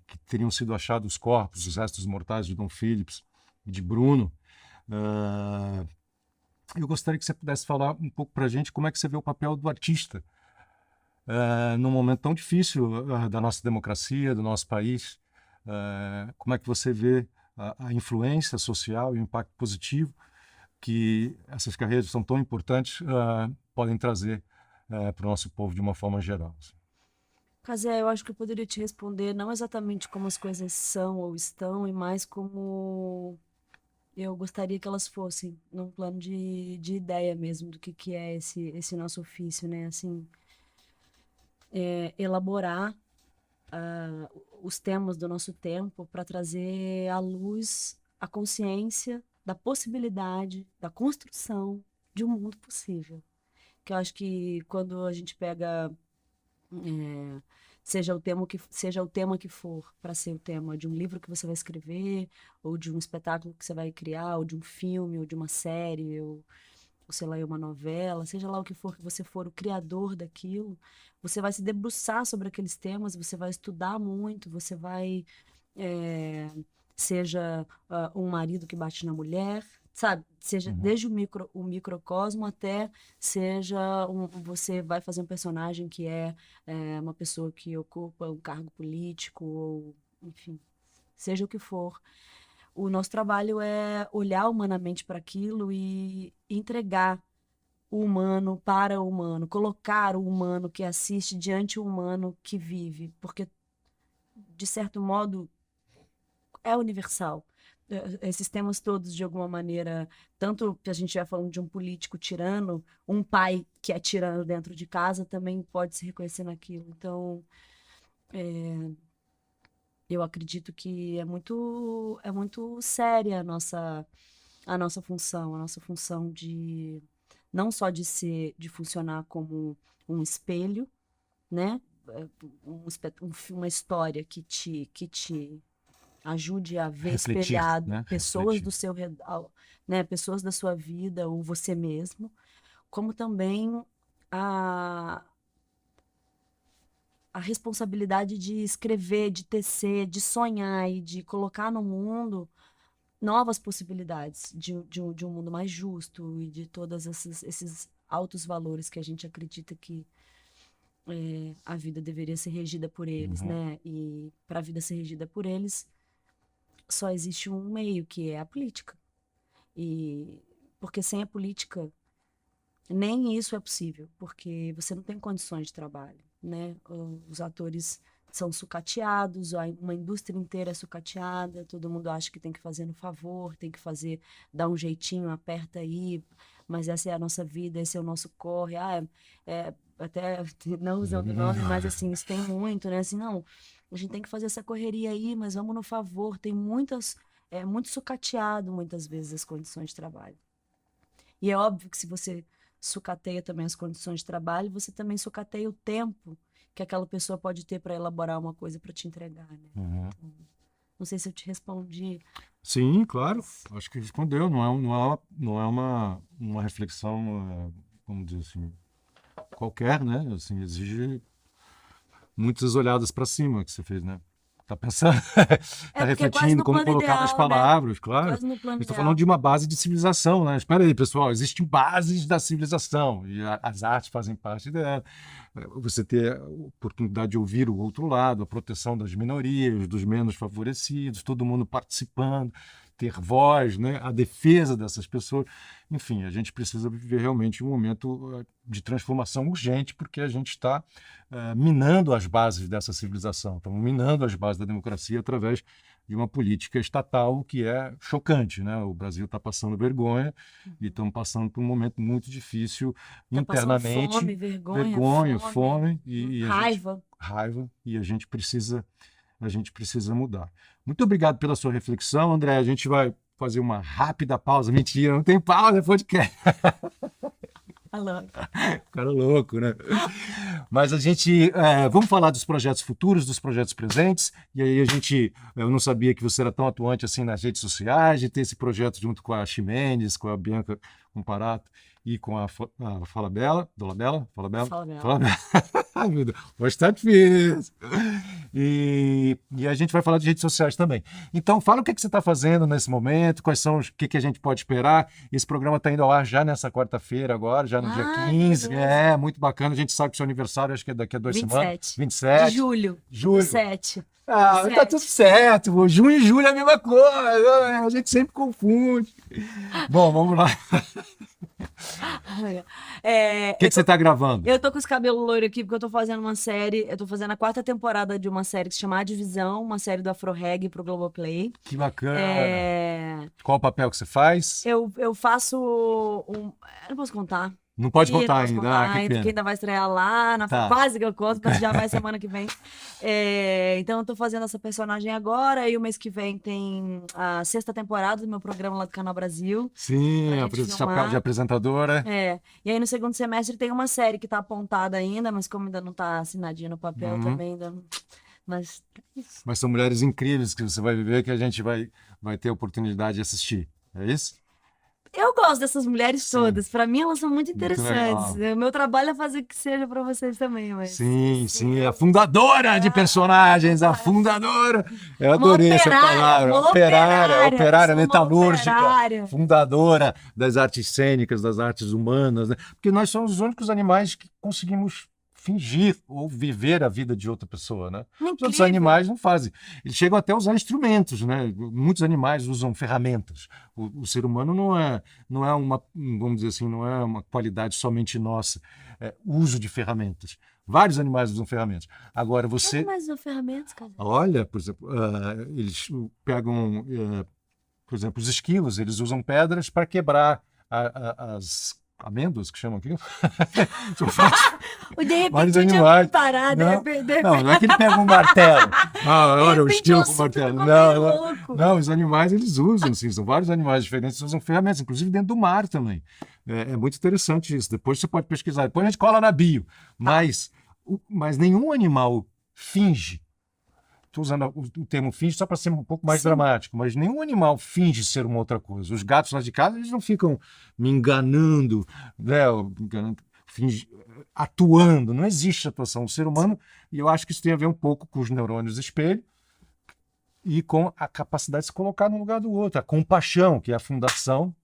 B: que teriam sido achados os corpos, os restos mortais de Dom Phillips e de Bruno. Eu gostaria que você pudesse falar um pouco para a gente como é que você vê o papel do artista num momento tão difícil da nossa democracia, do nosso país. Como é que você vê a influência social e o impacto positivo que essas carreiras são tão importantes podem trazer para o nosso povo de uma forma geral? Assim.
C: Casé, eu acho que eu poderia te responder não exatamente como as coisas são ou estão, e mais como eu gostaria que elas fossem, num plano de ideia mesmo do que é esse nosso ofício, né? Assim, elaborar os temas do nosso tempo para trazer à luz a consciência da possibilidade, da construção de um mundo possível. Que eu acho que quando a gente pega, seja o tema que for, para ser o tema de um livro que você vai escrever, ou de um espetáculo que você vai criar, ou de um filme, ou de uma série, ou sei lá, uma novela, seja lá o que for que você for o criador daquilo, você vai se debruçar sobre aqueles temas, você vai estudar muito, você vai, seja um marido que bate na mulher, sabe? Seja desde o microcosmo até seja você vai fazer um personagem que é uma pessoa que ocupa um cargo político, ou enfim, seja o que for. O nosso trabalho é olhar humanamente para aquilo e entregar o humano para o humano, colocar o humano que assiste diante o humano que vive, porque, de certo modo, é universal. Esses temas todos, de alguma maneira, tanto que a gente vai falando de um político tirano, um pai que é tirano dentro de casa também pode se reconhecer naquilo. Então, eu acredito que é muito séria a nossa função de não só de funcionar como um espelho, né? Uma história que te ajude a ver
B: Refletir,
C: espelhado
B: né?
C: pessoas
B: Refletir.
C: do seu redor, né? Pessoas da sua vida ou você mesmo, como também a responsabilidade de escrever, de tecer, de sonhar e de colocar no mundo novas possibilidades de um mundo mais justo e de todos esses altos valores que a gente acredita que a vida deveria ser regida por eles, né? E para a vida ser regida por eles, só existe um meio, que é a política. E porque sem a política nem isso é possível, porque você não tem condições de trabalho, né? Os atores são sucateados, uma indústria inteira é sucateada, todo mundo acha que tem que fazer no favor, tem que fazer, dar um jeitinho, aperta aí, mas essa é a nossa vida, esse é o nosso corre. Até não usando o nome, mas assim, isso tem muito, né? Assim, não, a gente tem que fazer essa correria aí, mas vamos no favor. Tem muito sucateado muitas vezes as condições de trabalho. E é óbvio que se você sucateia também as condições de trabalho, você também sucateia o tempo que aquela pessoa pode ter para elaborar uma coisa para te entregar, né? Então, não sei se eu te respondi.
B: Sim, claro. Acho que respondeu. Não é uma reflexão, vamos dizer assim, qualquer, né? Assim, exige muitas olhadas para cima que você fez, né? Tá pensando, tá refletindo como colocar as palavras, claro. Estou falando de uma base de civilização, né? Espera aí, pessoal, existem bases da civilização e as artes fazem parte dela. Você ter a oportunidade de ouvir o outro lado, a proteção das minorias, dos menos favorecidos, todo mundo participando, ter voz, né? A defesa dessas pessoas. Enfim, a gente precisa viver realmente um momento de transformação urgente, porque a gente está minando as bases dessa civilização, estamos minando as bases da democracia através de uma política estatal que é chocante, né? O Brasil está passando vergonha e estamos passando por um momento muito difícil internamente.
C: Fome, vergonha,
B: fome e
C: raiva.
B: E a gente precisa mudar. Muito obrigado pela sua reflexão, André. A gente vai fazer uma rápida pausa. Mentira, não tem pausa, é podcast. Cara louco, né? Mas a gente vamos falar dos projetos futuros, dos projetos presentes. E aí eu não sabia que você era tão atuante assim nas redes sociais, de ter esse projeto junto com a Ximenes, com a Bianca Comparato. e com a Fala Bela, Dolabella, Fala Bela,
C: Fala Bela.
B: Fala Bela. Ai, meu Deus, hoje está difícil. E a gente vai falar de redes sociais também. Então, fala o que você está fazendo nesse momento, quais são o que a gente pode esperar. Esse programa está indo ao ar já nessa quarta-feira agora, já no dia 15. É, muito bacana. A gente sabe que o seu aniversário, acho que é daqui a 2 semanas. 27.
C: De julho.
B: Julho.
C: 7.
B: Ah, tá tudo certo. Pô. Junho e julho é a mesma coisa. A gente sempre confunde. Bom, vamos lá. O que você está gravando?
C: Eu tô com esse cabelo loiro aqui porque eu tô fazendo uma série. Eu tô fazendo a 4ª temporada de uma série que se chama A Divisão, uma série do Afro Reggae pro Globoplay.
B: Que bacana. Qual o papel que você faz?
C: Eu faço um. Eu não posso contar.
B: Não pode contar
C: Não posso
B: ainda.
C: contar,
B: Que pena.
C: porque ainda vai estrear lá,
B: Tá.
C: quase que eu conto, mas já vai semana que vem. Então eu tô fazendo essa personagem agora, e o mês que vem tem a 6ª temporada do meu programa lá do Canal Brasil.
B: Sim,
C: Pra
B: a
C: gente
B: chapéu
C: filmar.
B: de apresentadora.
C: E aí no segundo semestre tem uma série que tá apontada ainda, mas como ainda não tá assinadinha no papel também, ainda não... Mas é isso.
B: Mas são mulheres incríveis que você vai viver, que a gente vai ter a oportunidade de assistir. É isso?
C: Eu gosto dessas mulheres todas. Pra mim, elas são muito interessantes.
B: legal.
C: O meu trabalho é fazer que seja pra vocês também, mas...
B: Sim, a fundadora de personagens, a fundadora. Eu
C: Uma
B: adorei essa
C: operária,
B: palavra.
C: uma
B: Operária
C: operária, sou uma
B: metalúrgica,
C: operária.
B: fundadora das artes cênicas, das artes humanas, né? Porque nós somos os únicos animais que conseguimos fingir ou viver a vida de outra pessoa, né? Os outros
C: Incrível.
B: animais não fazem. Eles chegam até a usar instrumentos, né? Muitos animais usam ferramentas. O ser humano não é uma, vamos dizer assim, não é uma qualidade somente nossa. É uso de ferramentas. Vários animais usam ferramentas. Agora você,
C: Mais uma ferramenta, cara.
B: olha, por exemplo, eles pegam, por exemplo, os esquilos, eles usam pedras para quebrar as amêndoas, que chamam aquilo.
C: De repente
B: Vários
C: eu tinha
B: animais.
C: parado.
B: Não é que ele pega um martelo. Olha, o
C: repente
B: esquilo
C: eu
B: com
C: sou
B: martelo.
C: tudo
B: Não,
C: louco.
B: não, os animais eles usam, sim, são vários animais diferentes, usam ferramentas, inclusive dentro do mar também. É muito interessante isso. Depois você pode pesquisar. Depois a gente cola na bio. Mas nenhum animal finge. Estou usando o termo finge só para ser um pouco mais dramático, mas nenhum animal finge ser uma outra coisa. Os gatos lá de casa, eles não ficam me enganando, né, atuando. Não existe atuação. O ser humano, e eu acho que isso tem a ver um pouco com os neurônios espelho e com a capacidade de se colocar no lugar do outro. A compaixão, que é a fundação,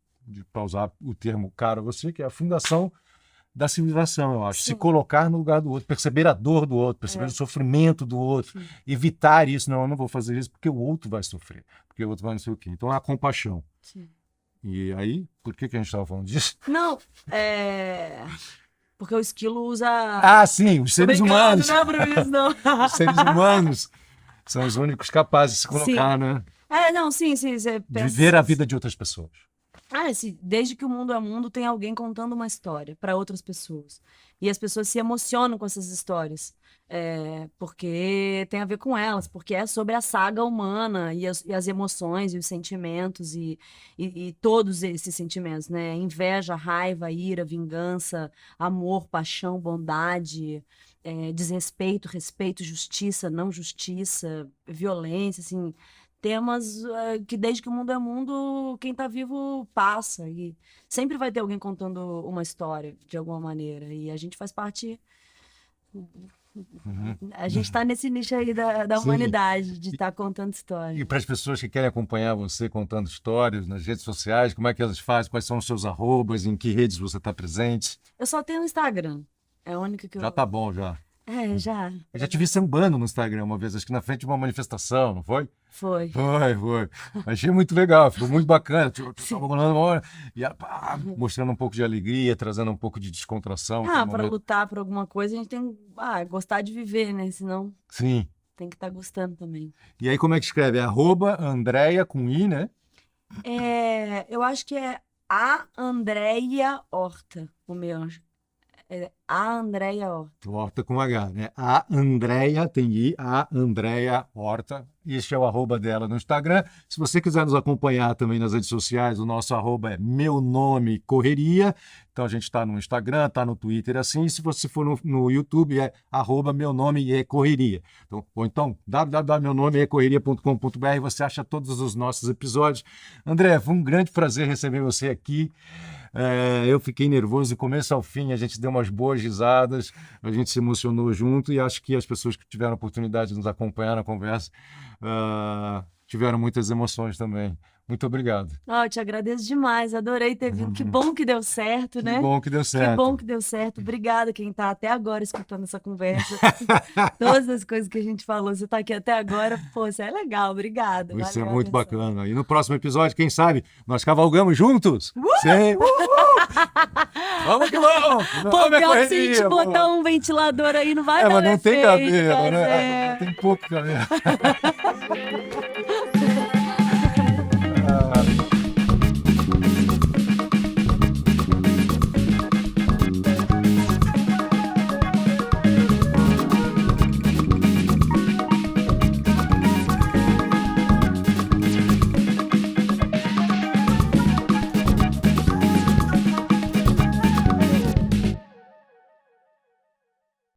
B: para usar o termo caro a você, que é a fundação da civilização, eu acho.
C: Sim.
B: Se colocar no lugar do outro, perceber a dor do outro, perceber o sofrimento do outro, evitar isso. Não, eu não vou fazer isso porque o outro vai sofrer, porque o outro vai não sei o quê. Então, a compaixão.
C: Sim.
B: E aí, por que a gente estava falando disso?
C: Não, porque o esquilo usa...
B: Ah, sim, os seres humanos.
C: Não é por isso, não.
B: Os seres humanos são os únicos capazes de se colocar, né?
C: Não, sim. Você
B: De
C: pensa...
B: viver a vida de outras pessoas.
C: Desde que o mundo é mundo, tem alguém contando uma história para outras pessoas. E as pessoas se emocionam com essas histórias, porque tem a ver com elas, porque é sobre a saga humana e as emoções e os sentimentos e todos esses sentimentos, né? Inveja, raiva, ira, vingança, amor, paixão, bondade, desrespeito, respeito, justiça, não justiça, violência, assim... Temas que desde que o mundo é mundo, quem tá vivo passa. E sempre vai ter alguém contando uma história, de alguma maneira. E a gente faz parte... A gente tá nesse nicho aí da
B: Sim.
C: humanidade, de estar contando história.
B: E para as pessoas que querem acompanhar você contando histórias nas redes sociais, como é que elas fazem? Quais são os seus arrobas? Em que redes você está presente?
C: Eu só tenho o Instagram. É a única que eu...
B: Já tá bom, já.
C: Já.
B: Eu já te vi sambando no Instagram uma vez, acho que na frente de uma manifestação, não foi?
C: Foi.
B: Foi. Achei muito legal, ficou muito bacana. Tava rolando uma hora, e ela, mostrando um pouco de alegria, trazendo um pouco de descontração.
C: Para lutar por alguma coisa, a gente tem que gostar de viver, né? Senão
B: Sim.
C: tem que estar gostando também.
B: E aí como é que escreve? É @Andréia com I, né?
C: Eu acho que é a Andréia Horta, o meu. A Andréia Horta.
B: Horta com H, né? A Andréia, tem I, a Andréia Horta. Este é o arroba dela no Instagram. Se você quiser nos acompanhar também nas redes sociais, o nosso arroba é Meu Nome Correria. Então a gente está no Instagram, está no Twitter assim. E se você for no YouTube, é arroba Meu Nome é Correria. Então, ou então www.meunomeecorreria.com.br, você acha todos os nossos episódios. André, foi um grande prazer receber você aqui. Eu fiquei nervoso do começo ao fim, a gente deu umas boas risadas, a gente se emocionou junto e acho que as pessoas que tiveram a oportunidade de nos acompanhar na conversa tiveram muitas emoções também. Muito obrigado.
C: Eu te agradeço demais, adorei ter vindo. Que bom que deu certo, né?
B: Que bom que deu certo.
C: Que bom que deu certo. Obrigada quem está até agora escutando essa conversa. Todas as coisas que a gente falou, você está aqui até agora. Pô, isso é legal, obrigada.
B: Isso é
C: Valeu a
B: muito
C: atenção.
B: bacana. E no próximo episódio, quem sabe, nós cavalgamos juntos? Sim. Vamos que vamos!
C: Pô,
B: Vamos,
C: pior que se a gente
B: correria,
C: botar
B: vamos.
C: um ventilador aí, não vai dar
B: Mas não tem
C: efeito,
B: cabelo,
C: mas
B: né? Tem pouco cabelo.